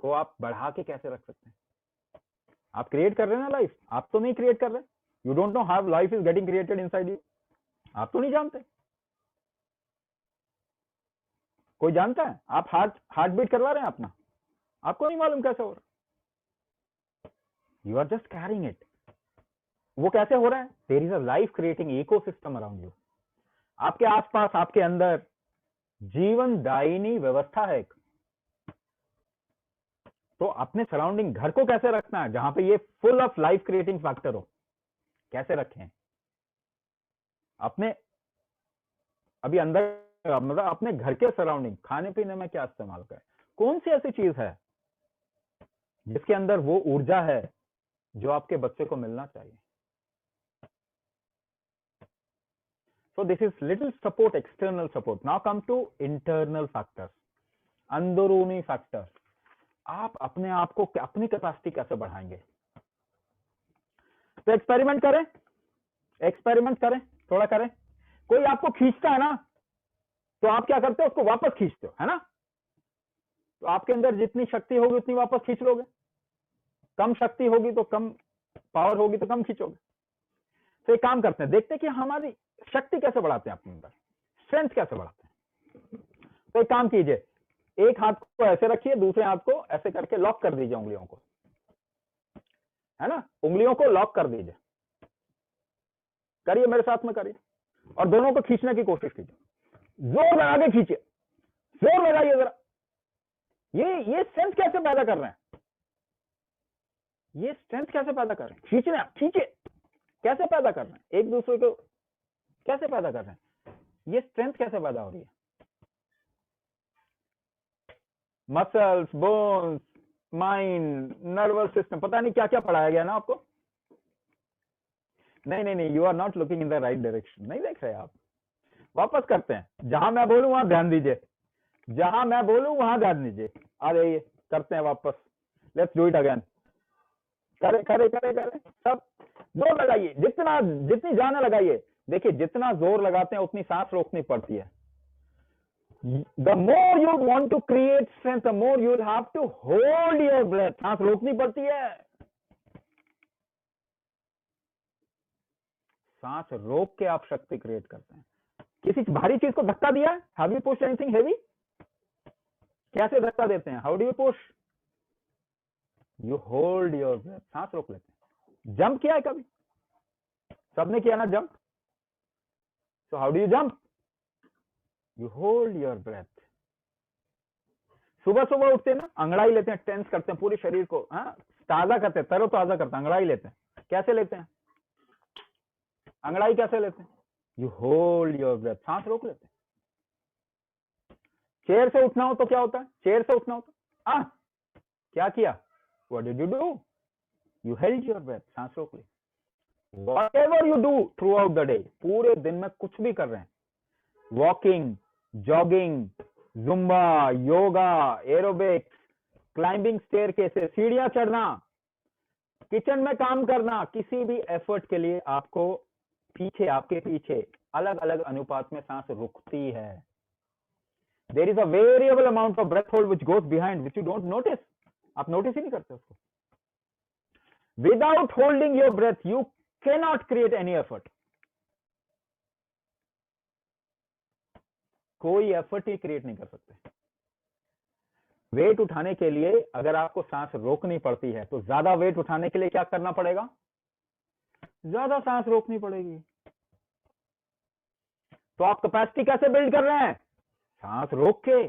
को आप बढ़ा के कैसे रख सकते हैं। आप क्रिएट कर रहे हैं ना लाइफ, आप तो नहीं क्रिएट कर रहे। You don't know how life is getting created inside you, आप तो नहीं जानते। कोई जानता है? आप हार्ट बीट करवा रहे हैं अपना, आपको नहीं मालूम कैसे हो रहा। You are just carrying it. वो कैसे हो रहा है? There is a life creating ecosystem around you. आपके आसपास, आपके अंदर जीवनदायिनी व्यवस्था है एक। तो अपने सराउंडिंग, घर को कैसे रखना है जहां पे ये full of life creating factor हो, कैसे रखें अपने अभी अंदर, मतलब अपने घर के सराउंडिंग, खाने पीने में क्या इस्तेमाल करें, कौन सी ऐसी चीज है जिसके अंदर वो ऊर्जा है जो आपके बच्चे को मिलना चाहिए। So this is little support, external support. Now come to internal factors, अंदरूनी फैक्टर। आप अपने आप को, अपनी कैपेसिटी कैसे बढ़ाएंगे। तो एक्सपेरिमेंट करें, एक्सपेरिमेंट करें, थोड़ा करें। कोई आपको खींचता है ना, तो आप क्या करते हो? उसको वापस खींचते हो, है ना। तो आपके अंदर जितनी शक्ति होगी उतनी वापस खींच लोगे। कम शक्ति होगी तो कम, पावर होगी तो कम खींचोगे। तो एक काम करते हैं, देखते हैं कि हमारी शक्ति कैसे बढ़ाते हैं अपने अंदर, स्ट्रेंथ कैसे बढ़ाते हैं। तो एक काम कीजिए, एक हाथ को ऐसे रखिए, दूसरे हाथ को ऐसे करके लॉक कर दीजिए उंगलियों को, है ना। उंगलियों को लॉक कर दीजिए, करिए, मेरे साथ में करिए, और दोनों को खींचने की कोशिश कीजिए। जोर लगा के खींचिए, जोर लगाइए जरा। ये स्ट्रेंथ कैसे पैदा कर रहे हैं, ये स्ट्रेंथ कैसे पैदा कर रहे हैं। खींचना, खींचिए, कैसे पैदा कर रहे हैं, एक दूसरे को कैसे पैदा कर रहे हैं, ये स्ट्रेंथ कैसे पैदा हो रही है। Muscles, bones, mind, nervous system, पता नहीं क्या क्या पढ़ाया गया ना आपको। नहीं, you are not looking in the right direction, नहीं देख रहे आप। वापस करते हैं, जहां मैं बोलूं वहां ध्यान दीजिए, जहां मैं बोलूं वहां ध्यान दीजिए। आ जाइए, करते हैं वापस। Let's do it again. करे करे करे करे, सब जोर लगाइए, जितनी जाने लगाइए। देखिए, जितना जोर लगाते हैं उतनी सांस रोकनी पड़ती है। The more you want to create strength, the more you will have to hold your breath. सांस रोकनी पड़ती है। सांस रोक के आप शक्ति क्रिएट करते हैं। किसी भारी चीज को धक्का दिया है, have you pushed anything heavy? कैसे धक्का देते हैं, how do you push? You hold your breath, सांस रोक लेते हैं। जंप किया है कभी? सबने किया ना jump. So how do you jump? You hold your breath. सुबह सुबह उठते हैं ना, अंगड़ाई लेते हैं, टेंस करते हैं पूरे शरीर को, हाँ, ताजा करते हैं, तरोताजा करते हैं, अंगड़ाई लेते हैं। कैसे लेते हैं अंगड़ाई, कैसे लेते हैं? यू होल्ड योर ब्रेथ, सांस रोक लेते हैं। चेयर से उठना हो तो क्या होता है? चेयर से उठना हो तो क्या किया? What did you do? You held your breath, सांस रोक ली। Whatever you do throughout the day, पूरे दिन में कुछ भी कर रहे हैं, walking, jogging, Zumba, yoga, aerobics, climbing staircases, सीढ़ियां चढ़ना, किचन में काम करना, किसी भी एफर्ट के लिए आपको पीछे, आपके पीछे अलग अलग अनुपात में सांस रुकती है। There is a variable amount of breath hold which goes behind, which you don't notice. आप नोटिस ही नहीं करते उसको। Without holding your breath, you cannot create any effort. कोई एफर्ट ही क्रिएट नहीं कर सकते। वेट उठाने के लिए अगर आपको सांस रोकनी पड़ती है, तो ज्यादा वेट उठाने के लिए क्या करना पड़ेगा? ज्यादा सांस रोकनी पड़ेगी। तो आप कैपेसिटी कैसे बिल्ड कर रहे हैं? सांस रोक के।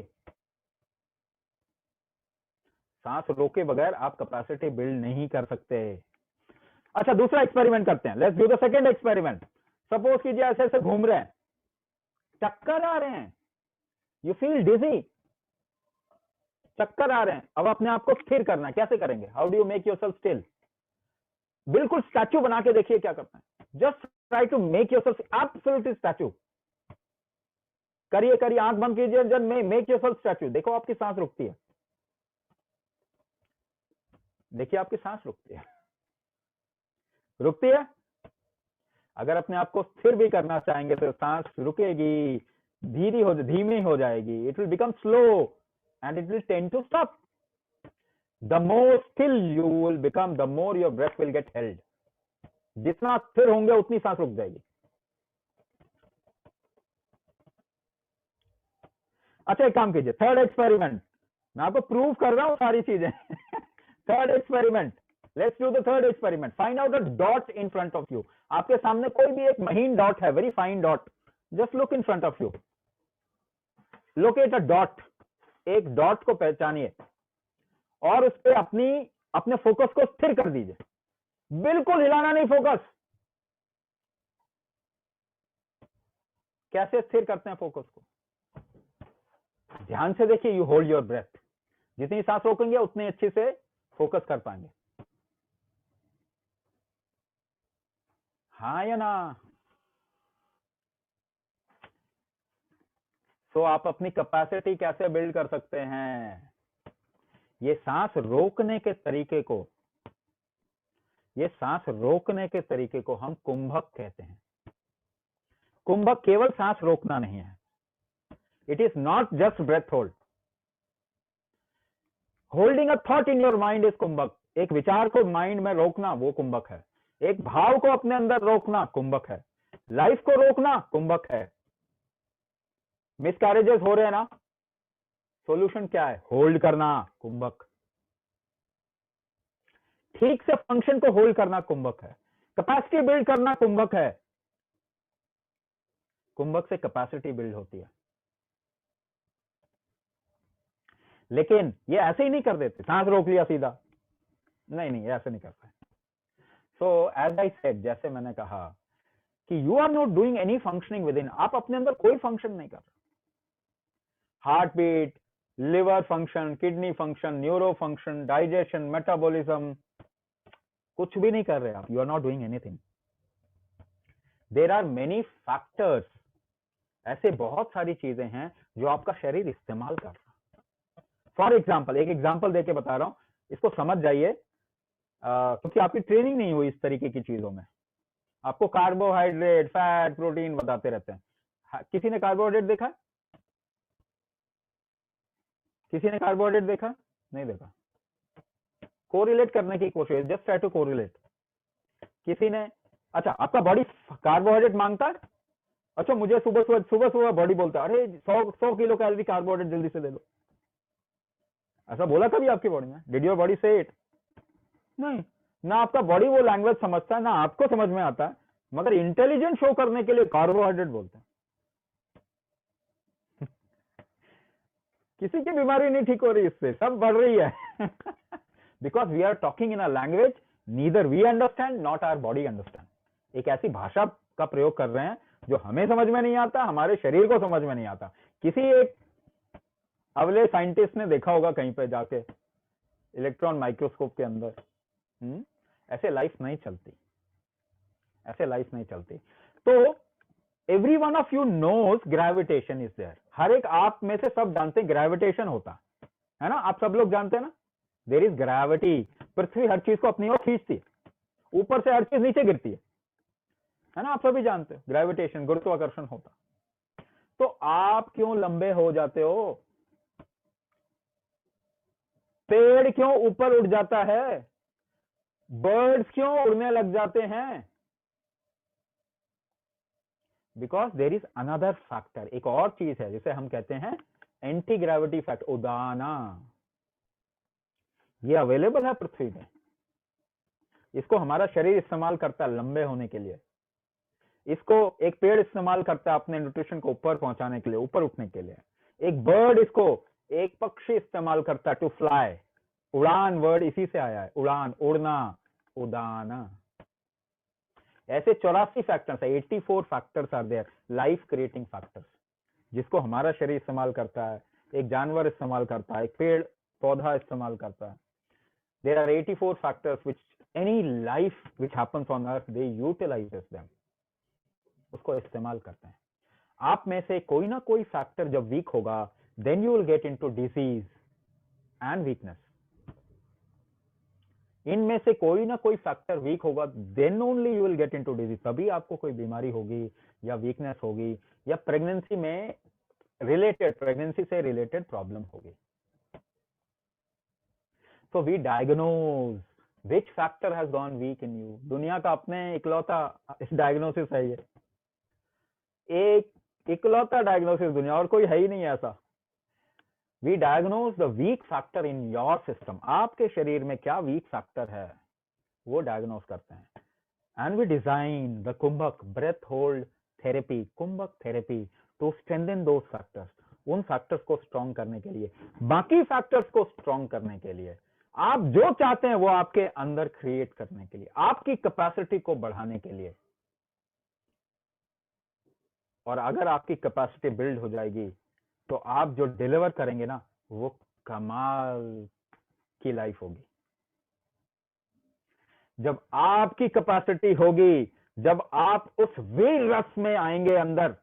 सांस रोके बगैर आप कैपेसिटी बिल्ड नहीं कर सकते। अच्छा, दूसरा एक्सपेरिमेंट करते हैं। Let's do the second experiment. Suppose कीजिए ऐसे ऐसे घूम रहे हैं, चक्कर आ रहे हैं, यू फील डिजी, चक्कर आ रहे हैं। अब अपने आप को स्थिर करना है, कैसे करेंगे? How do you make yourself still? बिल्कुल स्टैचू बना के देखिए क्या करना है। Just try to make yourself absolutely statue. करिए करिए, आंख बंद कीजिए, जब मेक योरसेल्फ स्टैचू। देखो आपकी सांस रुकती है, देखिए आपकी सांस रुकती है, रुकती है। अगर अपने आप को स्थिर भी करना चाहेंगे तो सांस रुकेगी, धीमी हो जाएगी, it will become slow and it will tend to stop. The more still you will become, the more your breath will get held. जितना स्थिर होंगे उतनी सांस रुक जाएगी। अच्छा, एक काम कीजिए, थर्ड एक्सपेरिमेंट। मैं आपको प्रूव कर रहा हूं सारी चीजें। Third experiment, let's do the third experiment. Find out a dot in front of you. आपके सामने कोई भी एक महीन डॉट है, very fine dot. Just look in front of you, locate a dot. एक डॉट को पहचानिए और उस पर अपने फोकस को स्थिर कर दीजिए। बिल्कुल हिलाना नहीं फोकस। कैसे स्थिर करते हैं फोकस को? ध्यान से देखिए, यू होल्ड योर ब्रेथ। जितनी सांस रोकेंगे उतनी अच्छे से फोकस कर पाएंगे। हाँ या ना? तो आप अपनी कैपेसिटी कैसे बिल्ड कर सकते हैं? ये सांस रोकने के तरीके को हम कुंभक कहते हैं। कुंभक केवल सांस रोकना नहीं है, it is not just breath hold. Holding a thought in your mind is Kumbhak. एक विचार को माइंड में रोकना वो कुंभक है। एक भाव को अपने अंदर रोकना कुंभक है। लाइफ को रोकना कुंभक है। मिसकैरेजेस हो रहे हैं ना, सॉल्यूशन क्या है? होल्ड करना, कुंभक। ठीक से फंक्शन को होल्ड करना कुंभक है। कैपेसिटी बिल्ड करना कुंभक है। कुंभक से कैपेसिटी बिल्ड होती है। लेकिन ये ऐसे ही नहीं कर देते, सांस रोक लिया सीधा, नहीं, ऐसे नहीं करते। सो एज आई सेड, जैसे मैंने कहा कि you are not doing any functioning within. आप अपने अंदर कोई फंक्शन नहीं कर रहे। Heart beat, liver function, kidney function, neuro function, digestion, metabolism, कुछ भी नहीं कर रहे आप। You are not doing anything. There are many factors. ऐसे बहुत सारी चीजें हैं जो आपका शरीर इस्तेमाल कर रहा है। फॉर एग्जाम्पल, एक एग्जाम्पल देके बता रहा हूं, इसको समझ जाइए, क्योंकि आपकी ट्रेनिंग नहीं हुई इस तरीके की चीजों में। आपको कार्बोहाइड्रेट, फैट, प्रोटीन बताते रहते हैं। किसी ने कार्बोहाइड्रेट देखा? किसी ने कार्बोहाइड्रेट देखा? नहीं देखा। कोरिलेट करने की कोशिश, जस्ट ट्राई टू कोरिलेट। किसी ने, अच्छा, आपका बॉडी कार्बोहाइड्रेट मांगता है? अच्छा, मुझे सुबह बॉडी बोलता है, अरे 100 किलो कैलोरी कार्बोहाइड्रेट जल्दी से दे दो। ऐसा बोला कभी आपकी बॉडी ने? डिड योर बॉडी से इट? नहीं। ना आपका बॉडी वो लैंग्वेज समझता है, ना आपको समझ में आता है, मगर इंटेलिजेंस शो करने के लिए कार्बोहाइड्रेट बोलते हैं। किसी की बीमारी नहीं ठीक हो रही इससे, सब बढ़ रही है। Because we are talking in a language neither we understand not our body understand. एक ऐसी भाषा का प्रयोग कर रहे हैं जो हमें समझ में नहीं आता, हमारे शरीर को समझ में नहीं आता। किसी एक अगले साइंटिस्ट ने देखा होगा कहीं पे जाके इलेक्ट्रॉन माइक्रोस्कोप के अंदर। ऐसे लाइफ नहीं चलती, ऐसे लाइफ नहीं चलती। तो every one of you knows gravitation is there. हर एक आप में से सब जानते हैं ग्रेविटेशन होता है ना, आप सब लोग जानते हैं ना, देयर इज ग्रेविटी। पृथ्वी हर चीज को अपनी ओर खींचती है, ऊपर से हर चीज नीचे गिरती है ना, आप सभी जानते हो ग्रेविटेशन, गुरुत्वाकर्षण होता। तो आप क्यों लंबे हो जाते हो? पेड़ क्यों ऊपर उड़ जाता है? बर्ड्स क्यों उड़ने लग जाते हैं? Because there is another factor. एक और चीज है जिसे हम कहते हैं एंटी ग्रेविटी फैक्टर, उदाना। ये अवेलेबल है पृथ्वी में। इसको हमारा शरीर इस्तेमाल करता है लंबे होने के लिए। इसको एक पेड़ इस्तेमाल करता है अपने न्यूट्रिशन को ऊपर पहुंचाने के लिए, ऊपर उठने के लिए। एक बर्ड, इसको एक पक्षी इस्तेमाल करता है टू फ्लाई। उड़ान वर्ड इसी से आया है, उड़ान, उड़ना, उड़ाना। ऐसे 84 फैक्टर्स है, 84 factors are there, life creating factors, जिसको हमारा शरीर इस्तेमाल करता है, एक जानवर इस्तेमाल करता है, एक पेड़ पौधा इस्तेमाल करता है। There are 84 factors which any life which happens on earth they utilises them, उसको इस्तेमाल करते हैं। आप में से कोई ना कोई फैक्टर जब वीक होगा, then you will get into disease and weakness. इनमें से कोई ना कोई फैक्टर वीक होगा, then only you will get into disease, तभी आपको कोई बीमारी होगी या वीकनेस होगी या प्रेगनेंसी में रिलेटेड, प्रेगनेंसी से रिलेटेड प्रॉब्लम होगी। So we diagnose which factor has gone weak in you. दुनिया का अपने इकलौता डायग्नोसिस है ये, एक इकलौता डायग्नोसिस दुनिया, और कोई है ही नहीं ऐसा। We diagnose the weak factor in your system, आपके शरीर में क्या वीक फैक्टर है वो डायग्नोज करते हैं। And we design the Kumbhak breath hold therapy, Kumbhak therapy to strengthen those factors, उन फैक्टर्स को स्ट्रॉन्ग करने के लिए, बाकी फैक्टर्स को स्ट्रॉन्ग करने के लिए, आप जो चाहते हैं वो आपके अंदर क्रिएट करने के लिए, आपकी कैपेसिटी को बढ़ाने के लिए। और अगर आपकी कैपेसिटी बिल्ड हो जाएगी तो आप जो डिलीवर करेंगे ना, वो कमाल की लाइफ होगी। जब आपकी कैपेसिटी होगी, जब आप उस वीर रस में आएंगे, अंदर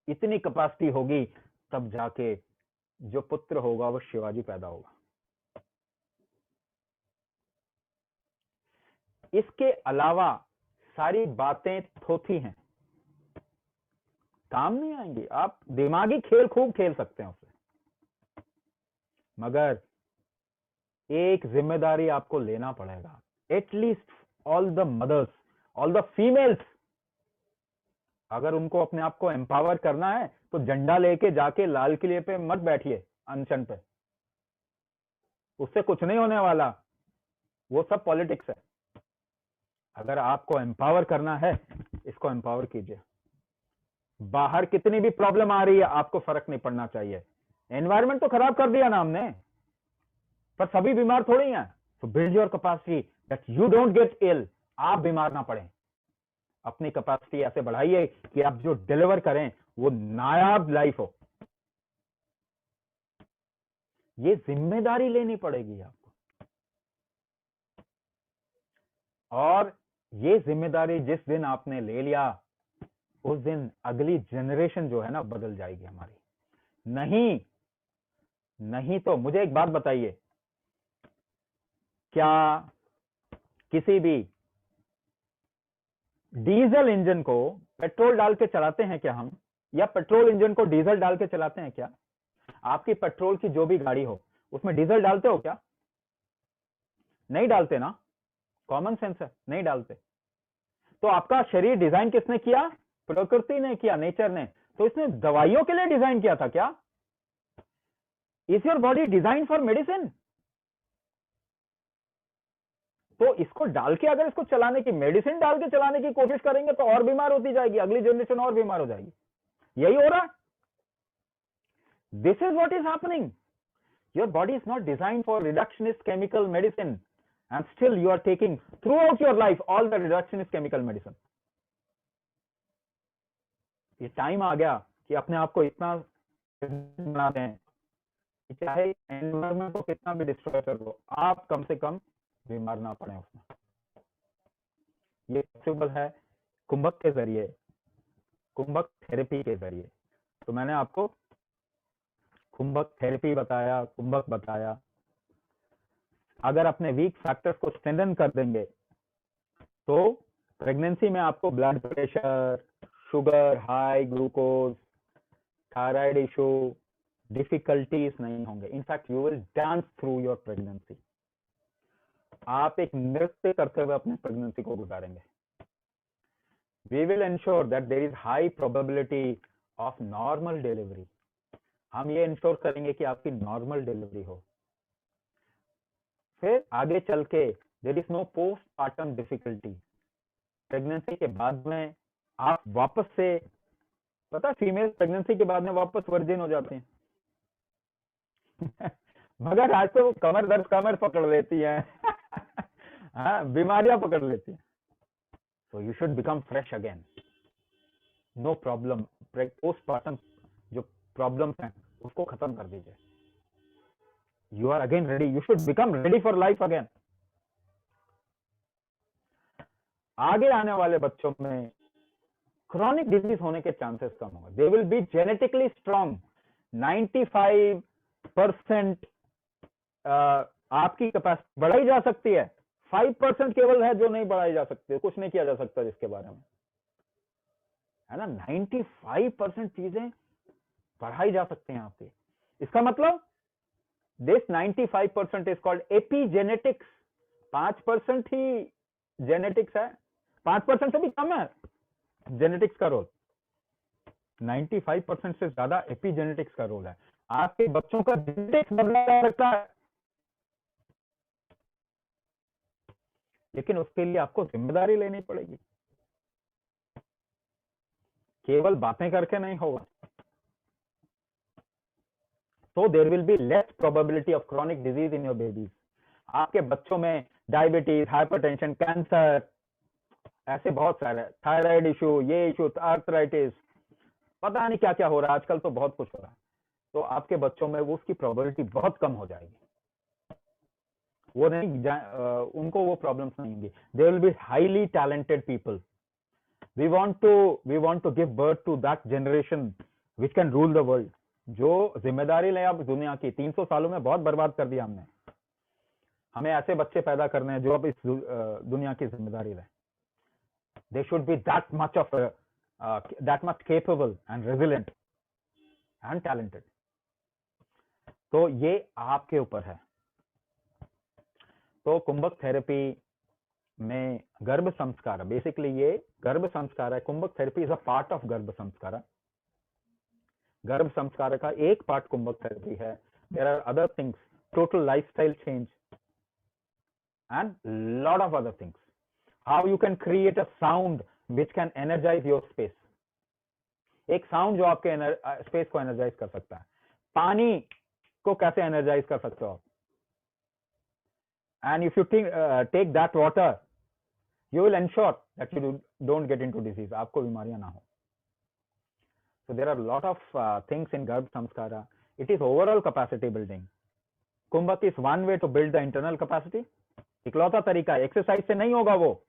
इतनी कैपेसिटी होगी, तब जाके जो पुत्र होगा वो शिवाजी पैदा होगा। इसके अलावा सारी बातें थोथी हैं, काम नहीं आएंगी। आप दिमागी खेल खूब खेल सकते हैं उससे, मगर एक जिम्मेदारी आपको लेना पड़ेगा। At least all the mothers, all the females, अगर उनको अपने आप को एम्पावर करना है तो झंडा लेके जाके लाल किले पे मत बैठिए अनशन पे, उससे कुछ नहीं होने वाला, वो सब पॉलिटिक्स है। अगर आपको एम्पावर करना है, इसको एम्पावर कीजिए। बाहर कितनी भी प्रॉब्लम आ रही है, आपको फर्क नहीं पड़ना चाहिए। एनवायरमेंट तो खराब कर दिया ना हमने, पर सभी बीमार थोड़ी हैं। So build your capacity that you don't get ill, आप बीमार ना पड़े। अपनी कैपेसिटी ऐसे बढ़ाइए कि आप जो डिलीवर करें वो नायाब लाइफ हो। ये जिम्मेदारी लेनी पड़ेगी आपको, और ये जिम्मेदारी जिस दिन आपने ले लिया, उस दिन अगली जनरेशन जो है ना बदल जाएगी हमारी। नहीं तो मुझे एक बात बताइए, क्या किसी भी डीजल इंजन को पेट्रोल डाल के चलाते हैं क्या हम, या पेट्रोल इंजन को डीजल डाल के चलाते हैं क्या? आपकी पेट्रोल की जो भी गाड़ी हो उसमें डीजल डालते हो क्या? नहीं डालते ना, कॉमन सेंस है, नहीं डालते। तो आपका शरीर डिजाइन किसने किया? प्रकृति ने किया, नेचर ने। तो इसने दवाइयों के लिए डिजाइन किया था क्या? Is your body design for medicine? तो इसको डाल के अगर इसको चलाने की, मेडिसिन डाल के चलाने की कोशिश करेंगे तो और बीमार होती जाएगी, अगली जनरेशन और बीमार हो जाएगी। यही हो रहा है। This is what is happening. Your body is not design for reductionist chemical medicine, and still you are taking throughout your life all the reductionist chemical medicine. ये टाइम आ गया कि अपने आप को इतना बनाते हैं कि चाहे एनवायरमेंट को कितना भी डिस्ट्रॉय कर दो, आप कम से कम बीमार ना पड़े उसमें। ये पॉसिबल है कुंभक के जरिए, कुंभक थेरेपी के जरिए। तो मैंने आपको कुंभक थेरेपी बताया, कुंभक बताया। अगर अपने वीक फैक्टर्स को स्ट्रेंथन कर देंगे तो प्रेगनेंसी में आपको blood pressure, sugar high, glucose, thyroid issue, difficulties नहीं होंगे। In fact you will dance through your pregnancy. आप एक नृत्य करते हुए अपने प्रेगनेंसी को गुजारेंगे। We will ensure that there is high probability of normal delivery. हम ये इंश्योर करेंगे कि आपकी नॉर्मल डिलीवरी हो। फिर आगे चल के there is no postpartum difficulty. Pregnancy के बाद में आप वापस से, पता फीमेल प्रेगनेंसी के बाद में वापस वर्जिन हो जाते हैं मगर आज तो कमर दर्द कमर पकड़ लेती है हाँ, बीमारियां पकड़ लेती है. So you should become fresh again. No problem. Postpartum जो प्रॉब्लम्स हैं उसको खत्म कर दीजिए. You are again ready. You should become ready for life again. आगे आने वाले बच्चों में क्रॉनिक डिजीज होने के चांसेस कम होंगे. दे विल बी जेनेटिकली स्ट्रांग. 95% आपकी कैपेसिटी बढ़ाई जा सकती है. 5% केवल है जो नहीं बढ़ाई जा सकती, कुछ नहीं किया जा सकता जिसके बारे में, है ना. 95% चीजें बढ़ाई जा सकती हैं आपकी. इसका मतलब this 95% is called epigenetics. 5% he genetics है. 5% से भी कम है जेनेटिक्स का रोल. 95% से ज्यादा एपीजेनेटिक्स का रोल है. आपके बच्चों का जेनेटिक्स बदला जा सकता है, लेकिन उसके लिए आपको जिम्मेदारी लेनी पड़ेगी. केवल बातें करके नहीं होगा. तो there will be less probability of chronic disease in your babies. आपके बच्चों में डायबिटीज, हाइपरटेंशन, कैंसर, ऐसे बहुत सारे, थायराइड इशू, ये इशू, आर्थराइटिस, पता नहीं क्या क्या हो रहा है आजकल, तो बहुत कुछ हो रहा है. तो आपके बच्चों में वो उसकी प्रोबेबिलिटी बहुत कम हो जाएगी. वो नहीं उनको वो प्रॉब्लम्स नहीं होंगी. They will be highly talented people. We want to give birth to that generation which can rule the world. जो जिम्मेदारी ले आप दुनिया की. 300 सालों में बहुत बर्बाद कर दिया हमने. हमें ऐसे बच्चे पैदा करने हैं जो अब इस दुनिया की जिम्मेदारी लें. They should be that much capable and resilient and talented. तो ये आपके ऊपर है. तो कुंभक थेरेपी में गर्भ संस्कार, बेसिकली ये गर्भ संस्कार है. Kumbhak therapy is a part of Garbh Sanskar. गर्भ संस्कार का एक पार्ट कुंभक थेरेपी है. There are other things, total lifestyle change and lot of other things. How you can create a sound which can energize your space. एक साउंड जो आपके space को energise कर सकता है. पानी को कैसे एनर्जाइज कर सकते हो आप. And if you take that water, you will ensure that you don't get into disease. आपको बीमारियां ना हो. So there are a lot of things in Garbh Samskara. It is overall capacity building. Kumbhak is one way to build the internal capacity. इकलौता तरीका. Exercise से नहीं होगा वो.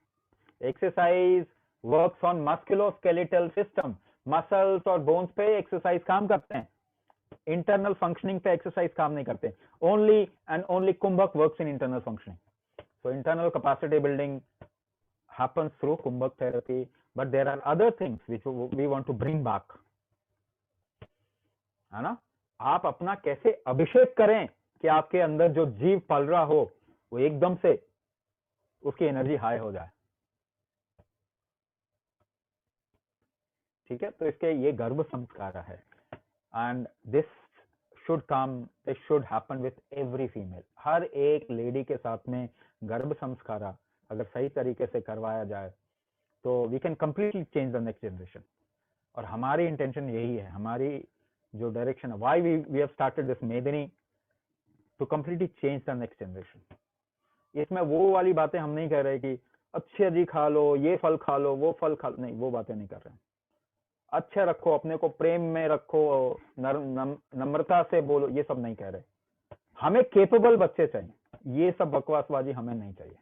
Exercise works on musculoskeletal system. Muscles और bones पे exercise काम करते हैं. इंटरनल फंक्शनिंग पे एक्सरसाइज काम नहीं करते. Only and only Kumbhak works in internal functioning. So internal capacity building happens through Kumbhak therapy, but there are other things which we want to bring back. है ना. आप अपना कैसे अभिषेक करें कि आपके अंदर जो जीव पल रहा हो वो एकदम से उसकी एनर्जी हाई हो जाए. ठीक है. तो इसके ये गर्भ संस्कार है. And this should happen with every female. हर एक लेडी के साथ में गर्भ संस्कार अगर सही तरीके से करवाया जाए तो we can completely change the next generation. और हमारी इंटेंशन यही है, हमारी जो डायरेक्शन है, why we have started this Medini, to completely change the next generation. इसमें वो वाली बातें हम नहीं कह रहे कि अच्छे जी खा लो, ये फल खा लो, वो फल खा लो, नहीं, वो बातें नहीं कर रहे हैं. अच्छे रखो, अपने को प्रेम में रखो, नम्रता से बोलो, ये सब नहीं कह रहे. हमें केपेबल बच्चे चाहिए. ये सब बकवासबाजी हमें नहीं चाहिए.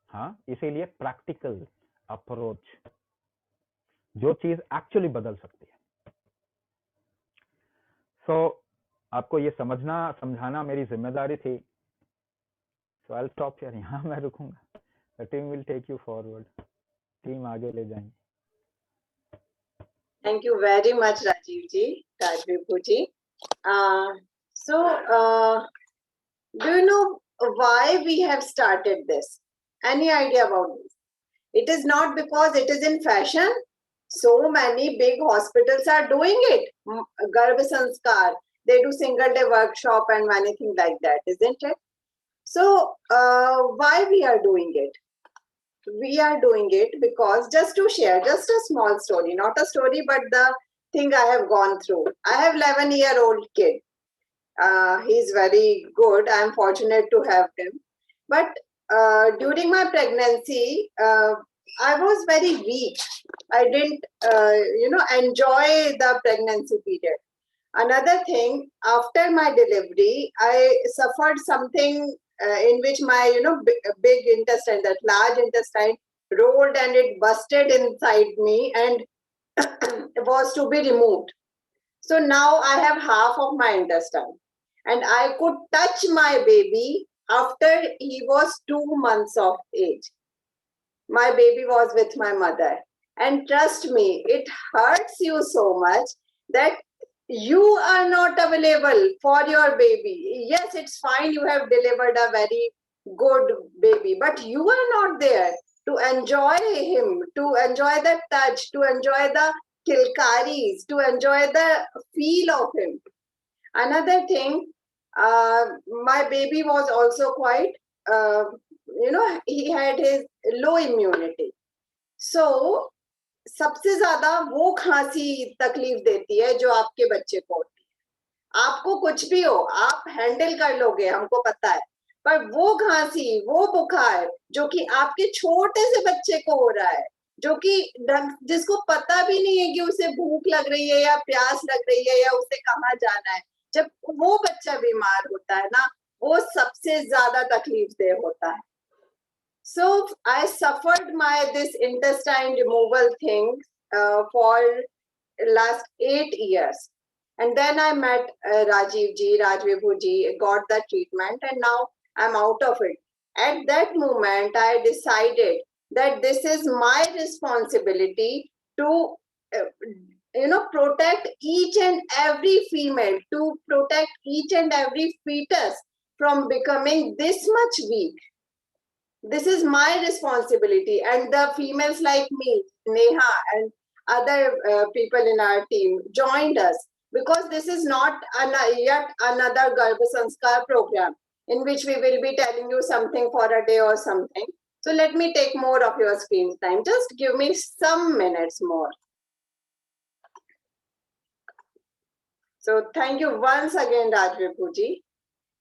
हाँ, इसीलिए प्रैक्टिकल अप्रोच, जो चीज एक्चुअली बदल सकती है. सो आपको ये समझाना मेरी जिम्मेदारी थी. So I will stop here. यहाँ मैं रुकूंगा. The team will take you forward. Team आगे ले जाएंगे. Thank you very much, Rajiv ji, Rajvibhu ji. Do you know why we have started this? Any idea about this? It is not because it is in fashion. So many big hospitals are doing it. Garbh Sanskar. They do single day workshop and many things like that, isn't it? So why we are doing it? We are doing it because, just to share just a small story, not a story, but the thing I have gone through. I have 11-year-old kid. He's very good. I'm fortunate to have him. But during my pregnancy, I was very weak. I didn't, enjoy the pregnancy period. Another thing, after my delivery, I suffered something in which my, big intestine, that large intestine, rolled and it busted inside me and was to be removed. So now I have half of my intestine, and I could touch my baby after he was 2 months of age. My baby was with my mother. And trust me, it hurts you so much that you are not available for your baby. Yes, it's fine, you have delivered a very good baby, but you are not there to enjoy him, to enjoy the touch, to enjoy the kilkaris, to enjoy the feel of him. Another thing, my baby was also quite, he had his low immunity. So सबसे ज्यादा वो खांसी तकलीफ देती है जो आपके बच्चे को होती है. आपको कुछ भी हो, आप हैंडल कर लोगे, हमको पता है, पर वो खांसी, वो बुखार जो कि आपके छोटे से बच्चे को हो रहा है, जो कि जिसको पता भी नहीं है कि उसे भूख लग रही है या प्यास लग रही है या उसे कहाँ जाना है, जब वो बच्चा बीमार होता है ना, वो सबसे ज्यादा तकलीफ दे होता है. So I suffered this intestine removal thing for last 8 years. And then I met Rajiv ji, Rajvibhu ji, got the treatment, and now I'm out of it. At that moment, I decided that this is my responsibility to, protect each and every female, to protect each and every fetus from becoming this much weak. This is my responsibility, and the females like me, Neha, and other people in our team joined us, because this is not yet another Garbha Sanskar program in which we will be telling you something for a day or something. So let me take more of your screen time. Just give me some minutes more. So thank you once again, Rajvibhu ji.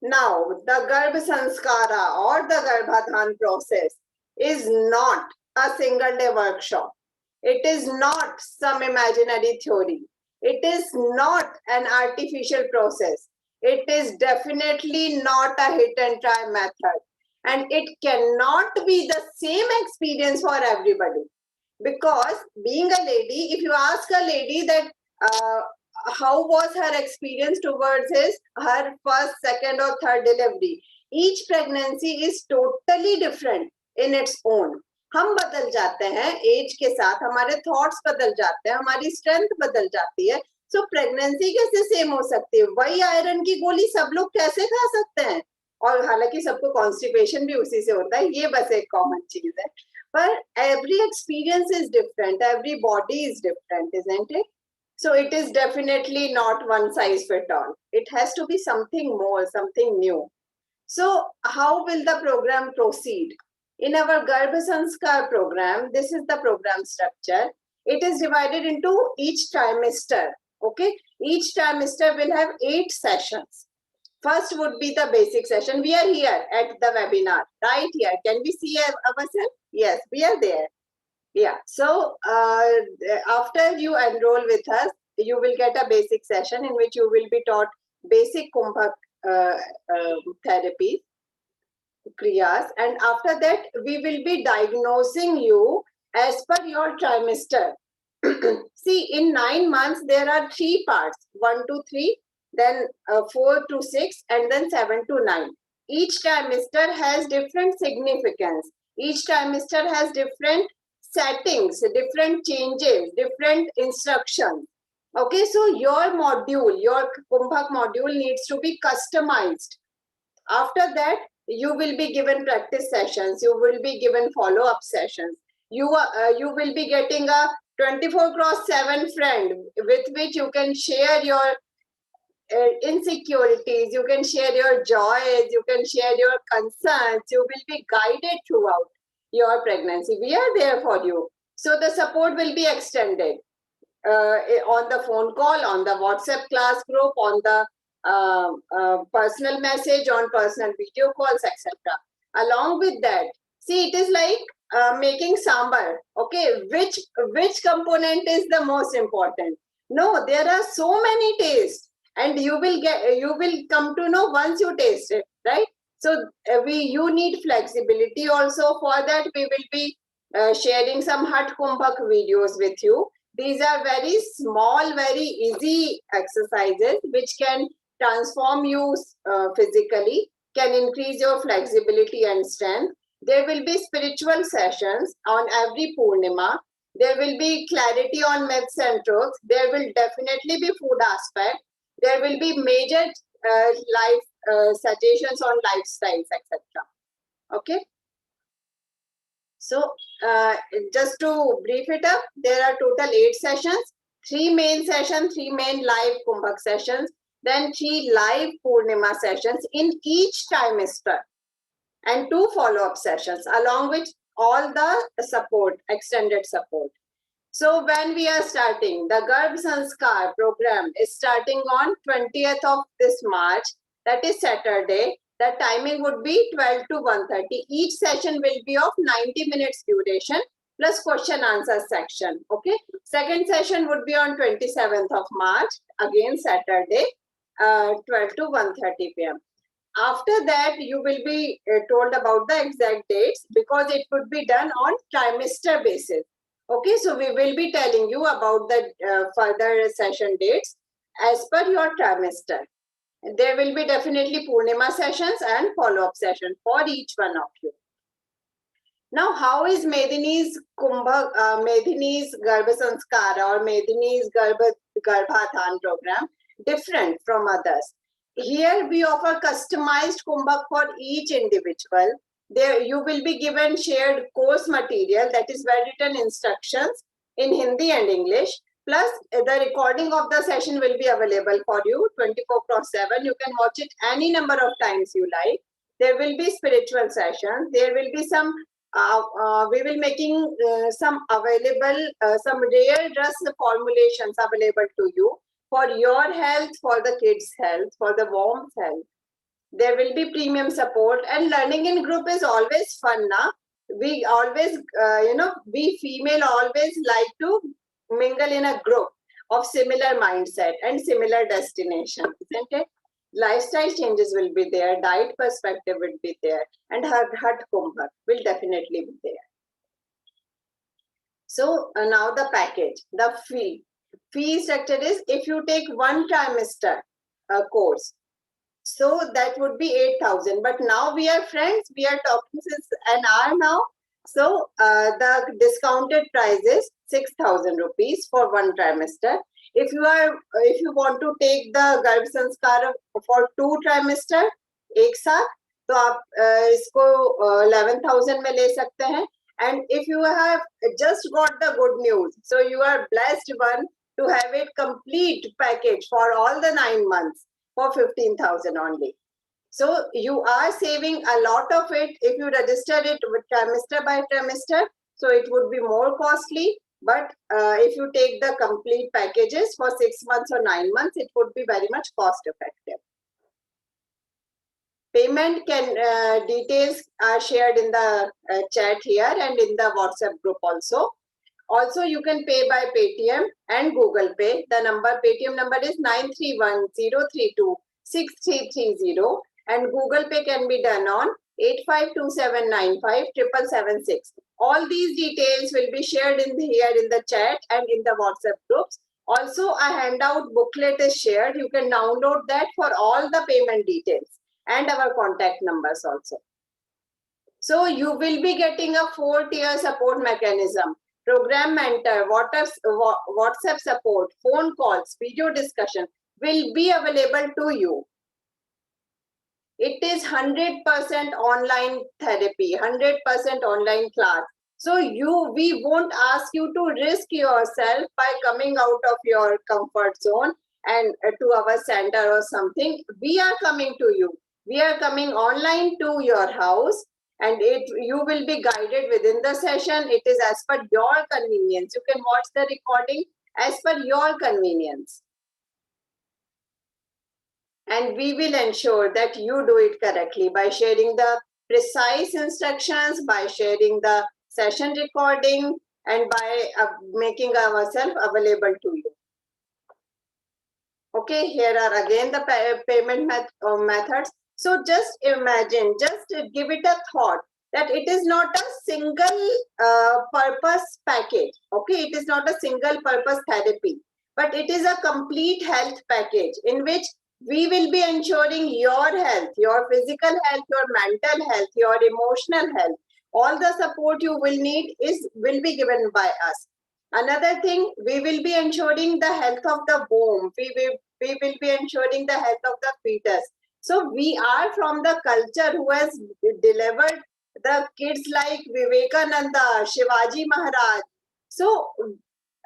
Now, the Garbha Sanskara or the Garbhadhan process is not a single day workshop. It is not some imaginary theory. It is not an artificial process. It is definitely not a hit and try method. And it cannot be the same experience for everybody. Because being a lady, if you ask a lady that how was her experience towards her first, second or third delivery, each pregnancy is totally different in its own. हम बदल जाते हैं as के साथ, हमारे thoughts बदल जाते हैं, हमारी स्ट्रेंथ बदल जाती है. सो प्रेगनेंसी कैसे सेम हो सकती है? वही आयरन की गोली सब लोग कैसे खा सकते हैं? और हालांकि सबको कॉन्स्टिपेशन भी उसी से होता है, ये बस एक कॉमन चीज है. पर every experience is different, every body is different, isn't it? So it is definitely not one size fit all. It has to be something more, something new. So how will the program proceed? In our Garbha Sanskar program, this is the program structure. It is divided into each trimester. Okay, each trimester will have 8 sessions. First would be the basic session. We are here at the webinar, right here. Can we see ourselves? Yes, we are there. Yeah, so after you enroll with us, you will get a basic session in which you will be taught basic Kumbhak therapy, kriyas, and after that we will be diagnosing you as per your trimester. See, in 9 months there are 3 parts, 1 to 3, then 4 to 6, and then 7 to 9. Each trimester has different significance. Each trimester has different settings, different changes, different instructions. Okay, so your module, your Kumbhak module needs to be customized. After that, you will be given practice sessions, you will be given follow-up sessions. You will be getting a 24x7 friend with which you can share your insecurities, you can share your joys, you can share your concerns, you will be guided throughout your pregnancy. We are there for you. So the support will be extended. on the phone call, on the WhatsApp class group, on the personal message, on personal video calls, etc. Along with that, see, it is like making sambar. Okay, which component is the most important? No, there are so many tastes, and you will come to know once you taste it, right? So you need flexibility also. For that, we will be sharing some Hat Kumbhak videos with you. These are very small, very easy exercises which can transform you physically, can increase your flexibility and strength. There will be spiritual sessions on every Purnima. There will be clarity on myths and truths. There will definitely be food aspect. There will be major life suggestions on lifestyles, etc. Okay. So just to brief it up, there are total 8 sessions, 3 main sessions, 3 main live Kumbhak sessions, then 3 live Purnima sessions in each trimester, and 2 follow-up sessions along with all the support, extended support. So when we are starting, the Garbh Sanskar program is starting on 20th of this March, that is Saturday. The timing would be 12 to 1:30. Each session will be of 90 minutes duration plus question answer section. Okay. Second session would be on 27th of March, again Saturday, 12 to 1:30 p.m. After that, you will be told about the exact dates because it would be done on trimester basis. Okay, so we will be telling you about the further session dates as per your trimester. There will be definitely Purnima sessions and follow-up session for each one of you. Now, how is Medini's Medini's Garbha Sanskara or Medini's Garbhadhan program different from others? Here we offer customized Kumbhak for each individual. There you will be given shared course material, that is well-written instructions in Hindi and English. Plus, the recording of the session will be available for you 24/7. You can watch it any number of times you like. There will be spiritual sessions. There will be some, we will making some available, some rare dress formulations available to you for your health, for the kids' health, for the warmth health. There will be premium support, and learning in group is always fun. Na? We always, we female always like to mingle in a group of similar mindset and similar destination, isn't it? Lifestyle changes will be there, diet perspective will be there, and Hat Kumbhak will definitely be there. So now the package, the fee. Fee structure is if you take one trimester course, so that would be 8,000. But now we are friends, we are talking since an hour now. So the discounted price is 6,000 rupees for one trimester. If you want to take the Garbh Sanskar for 2 trimester एक साथ, तो आप इसको 11,000 में ले सकते हैं. And if you have just got the good news, so you are blessed one to have it complete package for all the 9 months for 15,000 only. So you are saving a lot of it if you register it with trimester by trimester. So it would be more costly. But if you take the complete packages for 6 months or 9 months, it would be very much cost effective. Payment details are shared in the chat here and in the WhatsApp group also. Also, you can pay by Paytm and Google Pay. The Paytm number is 9310326330, and Google Pay can be done on 8527957776. All these details will be shared here in the chat and in the WhatsApp groups. Also, a handout booklet is shared. You can download that for all the payment details and our contact numbers also. So you will be getting a 4-tier support mechanism. Program mentor, WhatsApp support, phone calls, video discussion will be available to you. It is 100% online therapy, 100% online class. So we won't ask you to risk yourself by coming out of your comfort zone and to our center or something. We are coming to you. We are coming online to your house, and you will be guided within the session. It is as per your convenience. You can watch the recording as per your convenience. And we will ensure that you do it correctly by sharing the precise instructions, by sharing the session recording, and by making ourselves available to you. Okay, here are again the payment methods. So just imagine, just give it a thought that it is not a single purpose package. Okay, it is not a single purpose therapy, but it is a complete health package in which we will be ensuring your health, your physical health, your mental health, your emotional health. All the support you will need will be given by us. Another thing, we will be ensuring the health of the womb. We will be ensuring the health of the fetus. So we are from the culture who has delivered the kids like Vivekananda, Shivaji Maharaj. So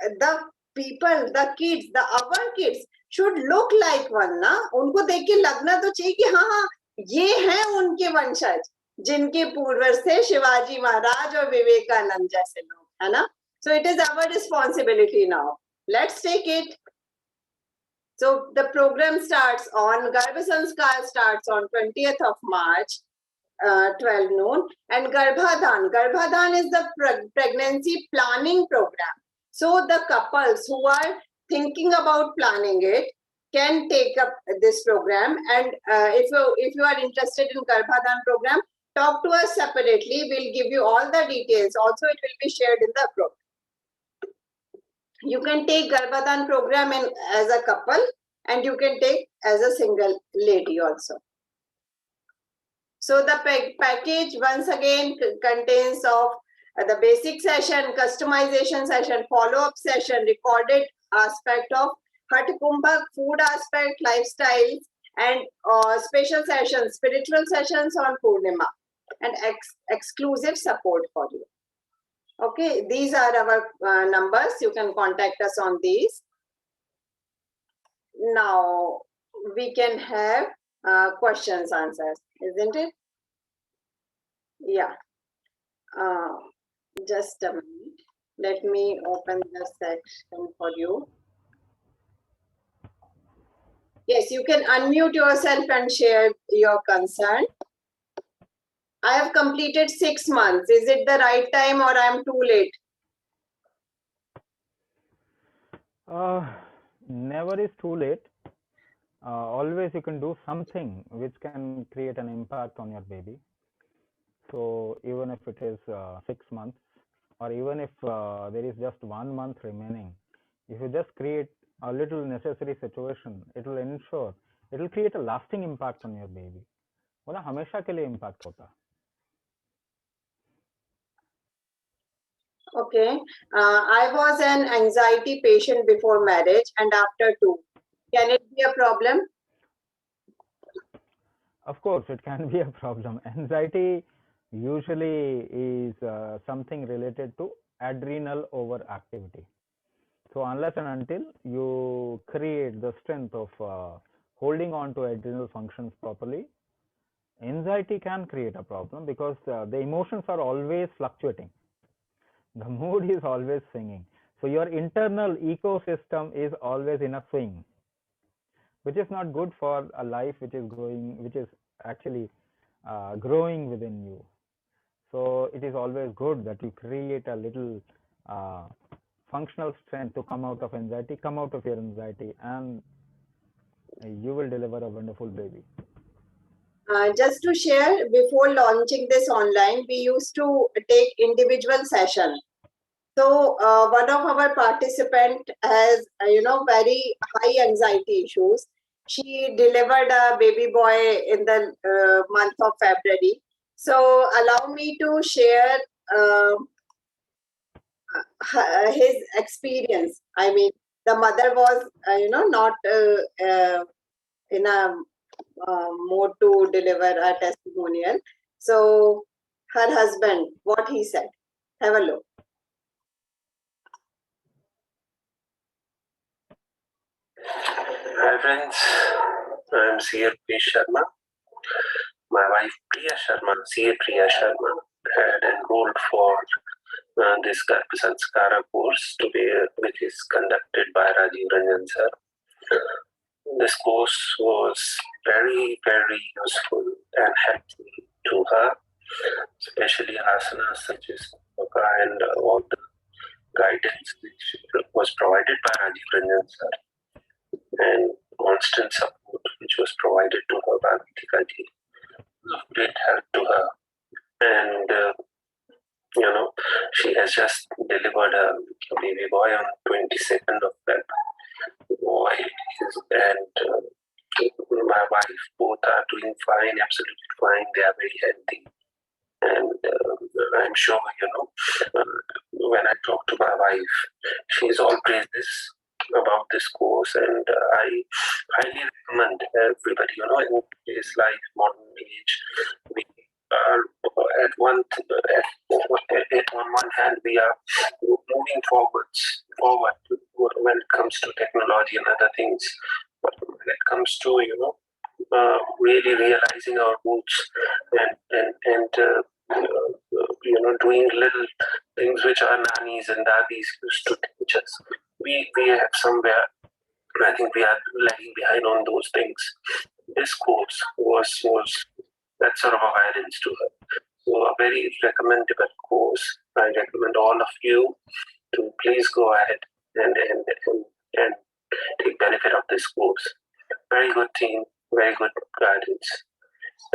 the people, the kids, our kids should look like one, ना? उनको देख के लगना तो चाहिए कि हाँ हाँ ये हैं उनके वंशज जिनके पूर्वज थे शिवाजी महाराज और विवेकानंद जैसे लोग, है ना? So it is our responsibility now. Let's take it. So the program starts on, Garbha Sanskar starts on 20th of March, 12 noon. And Garbhadhan is the pregnancy planning program. So the couples who are thinking about planning it can take up this program. And if you are interested in Garbhadhan program, talk to us separately. We'll give you all the details. Also, it will be shared in the program. You can take Garbhadhan program as a couple, and you can take as a single lady also. So the package once again contains of the basic session, customization session, follow-up session, recorded aspect of Hat Kumbhak, food aspect, lifestyles, and special sessions, spiritual sessions on Purnima, and exclusive support for you. Okay, these are our numbers. You can contact us on these. Now we can have questions, answers, isn't it? Yeah. Just a minute. Let me open the section for you. Yes, you can unmute yourself and share your concern. I have completed 6 months. Is it the right time or I am too late? Never is too late. Always you can do something which can create an impact on your baby. So even if it is 6 months, or even if there is just 1 month remaining, if you just create a little necessary situation, it will ensure, it will create a lasting impact on your baby. वो ना हमेशा के लिए impact होता. Okay. I was an anxiety patient before marriage and after 2. Can it be a problem? Of course, it can be a problem. Anxiety usually is something related to adrenal overactivity. So unless and until you create the strength of holding on to adrenal functions properly, anxiety can create a problem because the emotions are always fluctuating. The mood is always swinging. So your internal ecosystem is always in a swing, which is not good for a life which is growing, which is actually growing within you. So it is always good that you create a little functional strength to come out of anxiety, come out of your anxiety, and you will deliver a wonderful baby. Just to share, before launching this online, we used to take individual session. So one of our participant has, very high anxiety issues. She delivered a baby boy in the month of February. So allow me to share his experience. I mean, the mother was, not in a mode to deliver a testimonial. So her husband, what he said. Have a look. Hi friends, I am CA P. Sharma. My wife Priya Sharma, CA Priya Sharma, had enrolled for this Garbha Sanskara course which is conducted by Rajiv Ranjan sir. This course was very, very useful and helpful to her, especially asanas such as Yoga and all the guidance which was provided by Rajiv Ranjan sir, and constant support which was provided to her by Ritika ji was of great help to her. And she has just delivered a baby boy on 22nd of Feb. Boy and my wife both are doing fine, absolutely fine. They are very healthy. And I'm sure, when I talk to my wife, she's all praises about this course, and I highly recommend everybody, in today's life, modern age, we are on one hand, we are moving forward when it comes to technology and other things, but when it comes to, really realizing our roots and doing little things which our nannies and daddies used to teach us. We have somewhere, I think we are lagging behind on those things. This course was that sort of a guidance to her. So a very recommendable course. I recommend all of you to please go ahead and take benefit of this course. Very good team, very good guidance.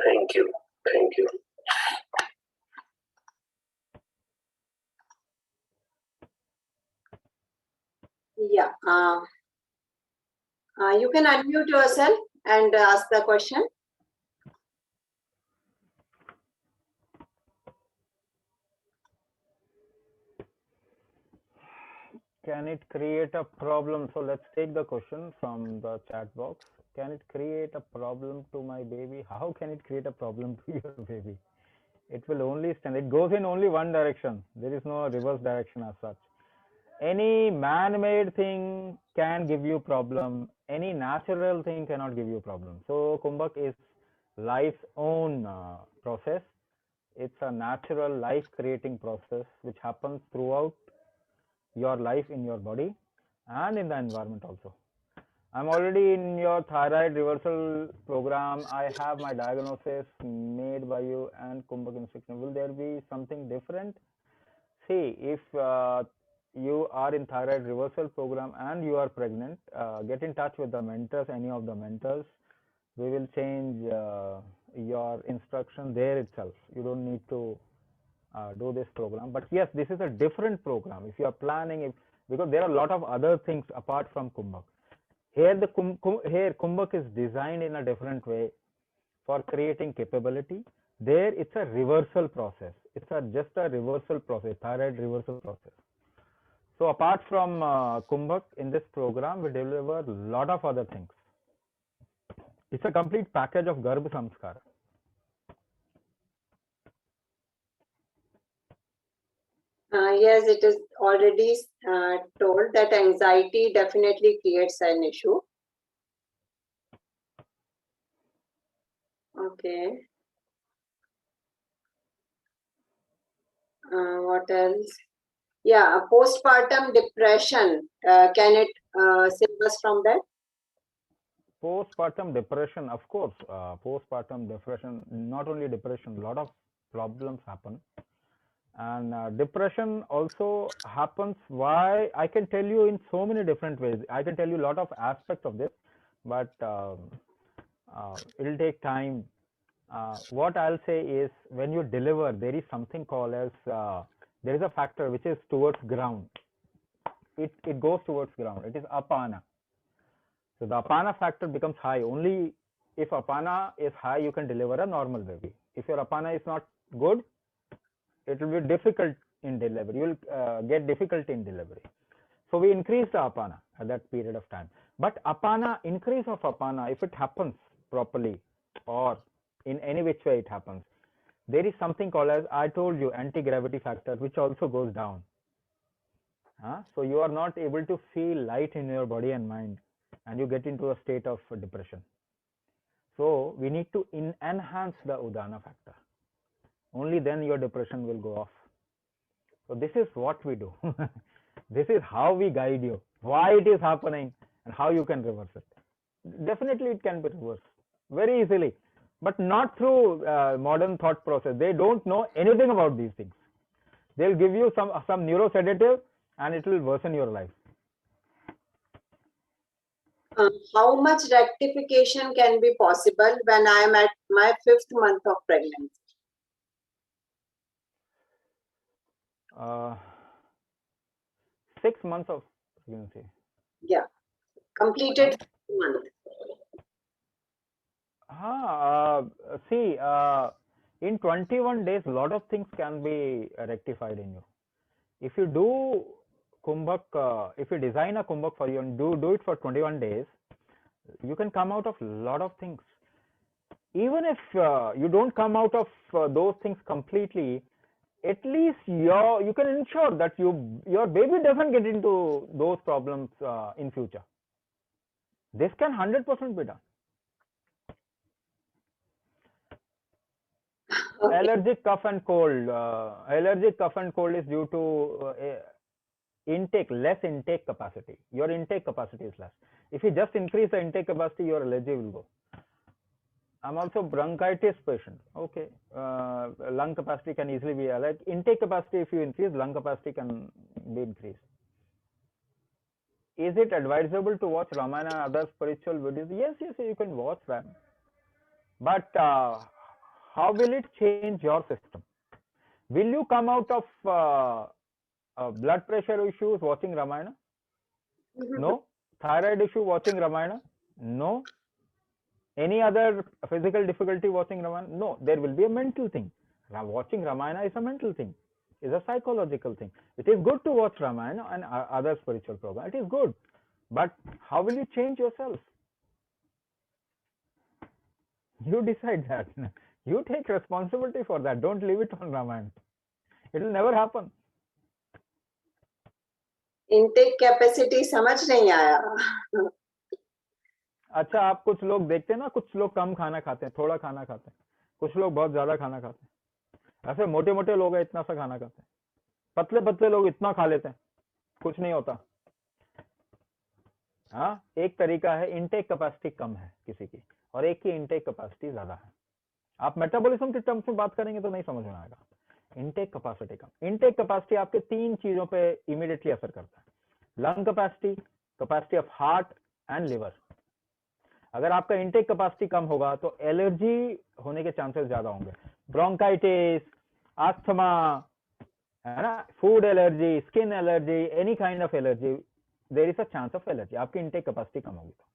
Thank you. Thank you. Yeah. You can unmute yourself and ask the question. Can it create a problem? So let's take the question from the chat box. Can it create a problem to my baby? How can it create a problem to your baby? It will only stand. It goes in only one direction. There is no reverse direction as such. Any man-made thing can give you problem. Any natural thing cannot give you problem. So Kumbhak is life's own process. It's a natural life-creating process which happens throughout your life in your body and in the environment also. I'm already in your thyroid reversal program. I have my diagnosis made by you and Kumbhak instruction. Will there be something different? See, if you are in thyroid reversal program and you are pregnant, get in touch with the mentors, any of the mentors. We will change your instruction there itself. You don't need to do this program. But yes, this is a different program. If you are planning, because there are a lot of other things apart from Kumbhak. Here, Kumbhak is designed in a different way for creating capability. There, it's a reversal process. It's just a reversal process, thyroid reversal process. So apart from Kumbhak, in this program, we deliver a lot of other things. It's a complete package of Garbha Samskara. Yes, it is already told that anxiety definitely creates an issue. Okay. What else? Yeah, postpartum depression. Can it save us from that? Postpartum depression, of course. Postpartum depression, not only depression, a lot of problems happen. And depression also happens. Why? I can tell you in so many different ways. I can tell you a lot of aspects of this, but it'll take time. What I'll say is, when you deliver, there is something called as there is a factor which is towards ground. It goes towards ground. It is apana. So the apana factor becomes high. Only if apana is high, you can deliver a normal baby. If your apana is not good, it will be difficult in delivery. You will get difficulty in delivery. So we increase the apana at that period of time. But increase of apana, if it happens properly or in any which way it happens, there is something called as, I told you, anti-gravity factor, which also goes down. So you are not able to feel light in your body and mind, and you get into a state of depression. So we need to enhance the Udana factor. Only then your depression will go off. So this is what we do. This is how we guide you, why it is happening and how you can reverse it. Definitely it can be reversed very easily, but not through modern thought process. They don't know anything about these things. They'll give you some neurosedative and it will worsen your life. How much rectification can be possible when I am at my 5th month of pregnancy? 6 months of pregnancy. Yeah, completed 5th month. See, in 21 days, a lot of things can be rectified in you. If you do Kumbhak, if you design a Kumbhak for you and do it for 21 days, you can come out of a lot of things. Even if you don't come out of those things completely, at least you can ensure that your baby doesn't get into those problems in future. This can 100% be done. Okay. Allergic cough and cold. Allergic cough and cold is due to less intake capacity. Your intake capacity is less. If you just increase the intake capacity, your allergy will go. I'm also bronchitis patient. Okay, lung capacity can easily be like intake capacity. If you increase, lung capacity can be increased. Is it advisable to watch Ramayana and other spiritual videos? Yes, you can watch them. But how will it change your system? Will you come out of blood pressure issues watching Ramayana? No. Thyroid issue watching Ramayana? No. Any other physical difficulty watching Ramayana? No. There will be a mental thing. Watching Ramayana is a mental thing. It's a psychological thing. It is good to watch Ramayana and other spiritual programs. It is good. But how will you change yourself? You decide that. You take responsibility for that. Don't leave it on Ramayana. It will never happen. Intake capacity समझ नहीं आया. अच्छा, आप कुछ लोग देखते हैं ना, कुछ लोग कम खाना खाते हैं, थोड़ा खाना खाते हैं, कुछ लोग बहुत ज्यादा खाना खाते हैं. ऐसे मोटे मोटे लोग हैं, इतना सा खाना खाते हैं. पतले पतले लोग इतना खा लेते हैं, कुछ नहीं होता. हाँ, एक तरीका है, इनटेक कैपेसिटी कम है किसी की और एक की इनटेक कैपेसिटी ज्यादा है. आप मेटाबॉलिज्म के टर्म्स में बात करेंगे तो नहीं समझ में आएगा. इनटेक कैपेसिटी कम. इनटेक कैपेसिटी आपके 3 चीजों पे इमीडिएटली असर करता है. Lung capacity, capacity of heart and liver. अगर आपका इनटेक कैपेसिटी कम होगा तो एलर्जी होने के चांसेस ज्यादा होंगे. ब्रोंकाइटिस, अस्थमा, है ना, food allergy, skin allergy, any kind of allergy, there is a chance of allergy. आपकी इनटेक कैपेसिटी कम होगी तो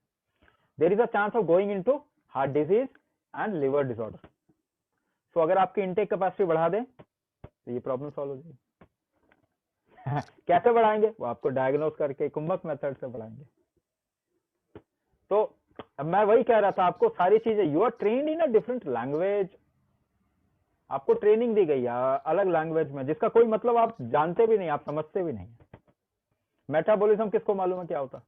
there is a chance of going into heart disease and liver disorder. So अगर आपकी intake capacity बढ़ा दें तो ये प्रॉब्लम सॉल्व हो जाएगी. कैसे बढ़ाएंगे? वो आपको डायग्नोज करके कुंभक मेथड से बढ़ाएंगे. तो अब मैं वही कह रहा था आपको, सारी चीजें, you are trained in a different language. आपको ट्रेनिंग दी गई है अलग लैंग्वेज में, जिसका कोई मतलब आप जानते भी नहीं, आप समझते भी नहीं. मेटाबॉलिज्म किसको मालूम है क्या होता?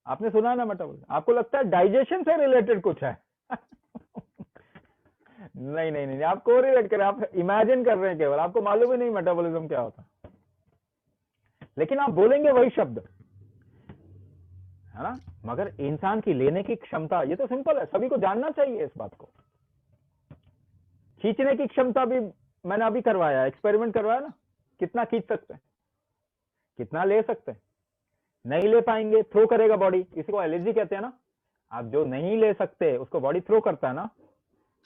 आपने सुना है ना मेटाबॉलिज्म? आपको लगता है डाइजेशन से रिलेटेड कुछ है. नहीं नहीं नहीं, आप को रिलेट कर, आप इमेजिन कर रहे हैं केवल, आपको मालूम ही नहीं मेटाबॉलिज्म क्या होता. लेकिन आप बोलेंगे वही शब्द, है ना. मगर इंसान की लेने की क्षमता, ये तो सिंपल है, सभी को जानना चाहिए इस बात को. खींचने की क्षमता भी मैंने अभी करवाया, एक्सपेरिमेंट करवाया ना. कितना खींच सकते हैं, कितना ले सकते हैं. नहीं ले पाएंगे, थ्रो करेगा बॉडी. इसी को एलर्जी कहते हैं ना. आप जो नहीं ले सकते उसको बॉडी थ्रो करता है ना,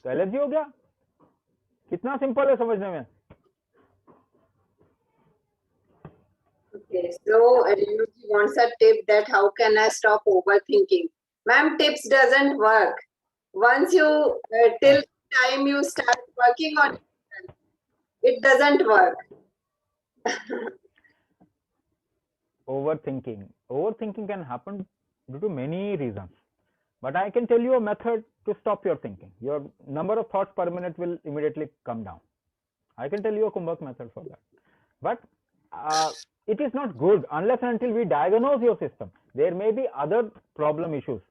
तो एलर्जी हो गया. कितना सिंपल है समझने में. Okay, so Renuji wants a tip that how can I stop overthinking? Ma'am, tips doesn't work. Once you till time you start working on it, it doesn't work. Overthinking can happen due to many reasons, but I can tell you a method to stop your thinking. Your number of thoughts per minute will immediately come down. I can tell you a Kumbhak method for that, but it is not good unless and until we diagnose your system. There may be other problem issues,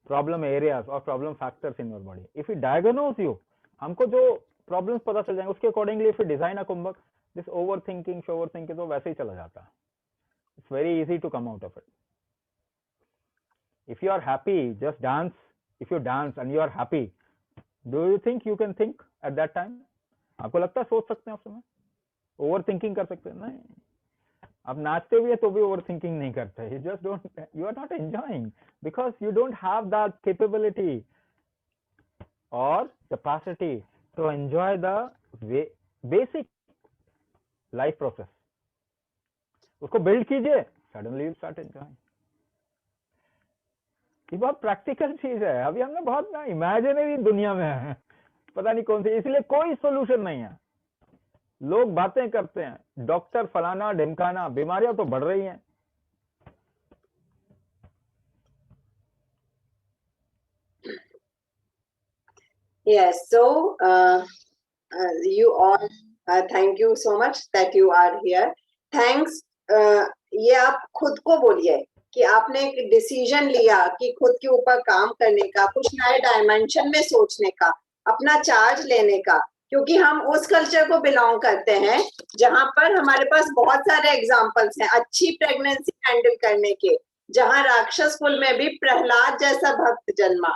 problem areas or problem factors in your body. If we diagnose you, हमको जो problems पता चल जाएंगे, उसके accordingly फिर design a Kumbhak. This overthinking तो वैसे ही चला जाता है. It's very easy to come out of it. If you are happy, just dance. If you dance and you are happy, do you think you can think at that time? आपको लगता है सोच सकते हैं उस समय? ओवर थिंकिंग कर सकते हैं? नहीं. आप नाचते भी है तो भी ओवर थिंकिंग नहीं करते. You just don't, you are not enjoying because you don't have that capability or capacity to enjoy the basic life process. उसको बिल्ड कीजिए, suddenly you start enjoying. ये बहुत प्रैक्टिकल चीज है. अभी हमने बहुत ना इमेजिनरी दुनिया में है, पता नहीं कौन सी, इसलिए कोई सोल्यूशन नहीं है. लोग बातें करते हैं, डॉक्टर फलाना ढिमकाना, बीमारियां तो बढ़ रही हैं. Yes, so you all, thank you so much that you are here. Thanks. ये आप खुद को बोलिए कि आपने एक डिसीजन लिया कि खुद के ऊपर काम करने का, कुछ नए डायमेंशन में सोचने का, अपना चार्ज लेने का, क्योंकि हम उस कल्चर को बिलोंग करते हैं जहां पर हमारे पास बहुत सारे एग्जाम्पल्स हैं अच्छी प्रेगनेंसी हैंडल करने के, जहां राक्षस कुल में भी प्रहलाद जैसा भक्त जन्मा.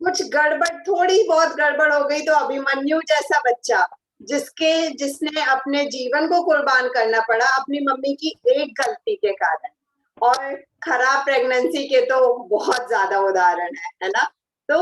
कुछ गड़बड़, थोड़ी बहुत गड़बड़ हो गई तो अभिमन्यु जैसा बच्चा, जिसने अपने जीवन को कुर्बान करना पड़ा अपनी मम्मी की एक गलती के कारण. और खराब प्रेगनेंसी के तो बहुत ज्यादा उदाहरण है ना. तो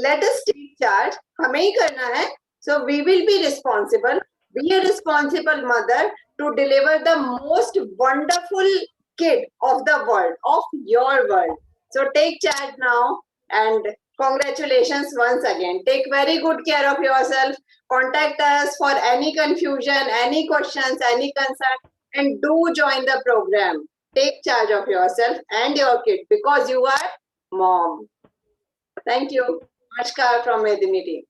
लेट अस टेक चार्ज, हमें ही करना है. So we will be responsible, be a responsible mother to deliver the most wonderful kid of the world, of your world. So take charge now and congratulations once again. Take very good care of yourself. Contact us for any confusion, any questions, any concern, and do join the program. Take charge of yourself and your kid because you are mom. Thank you. Namaskar from Medini team.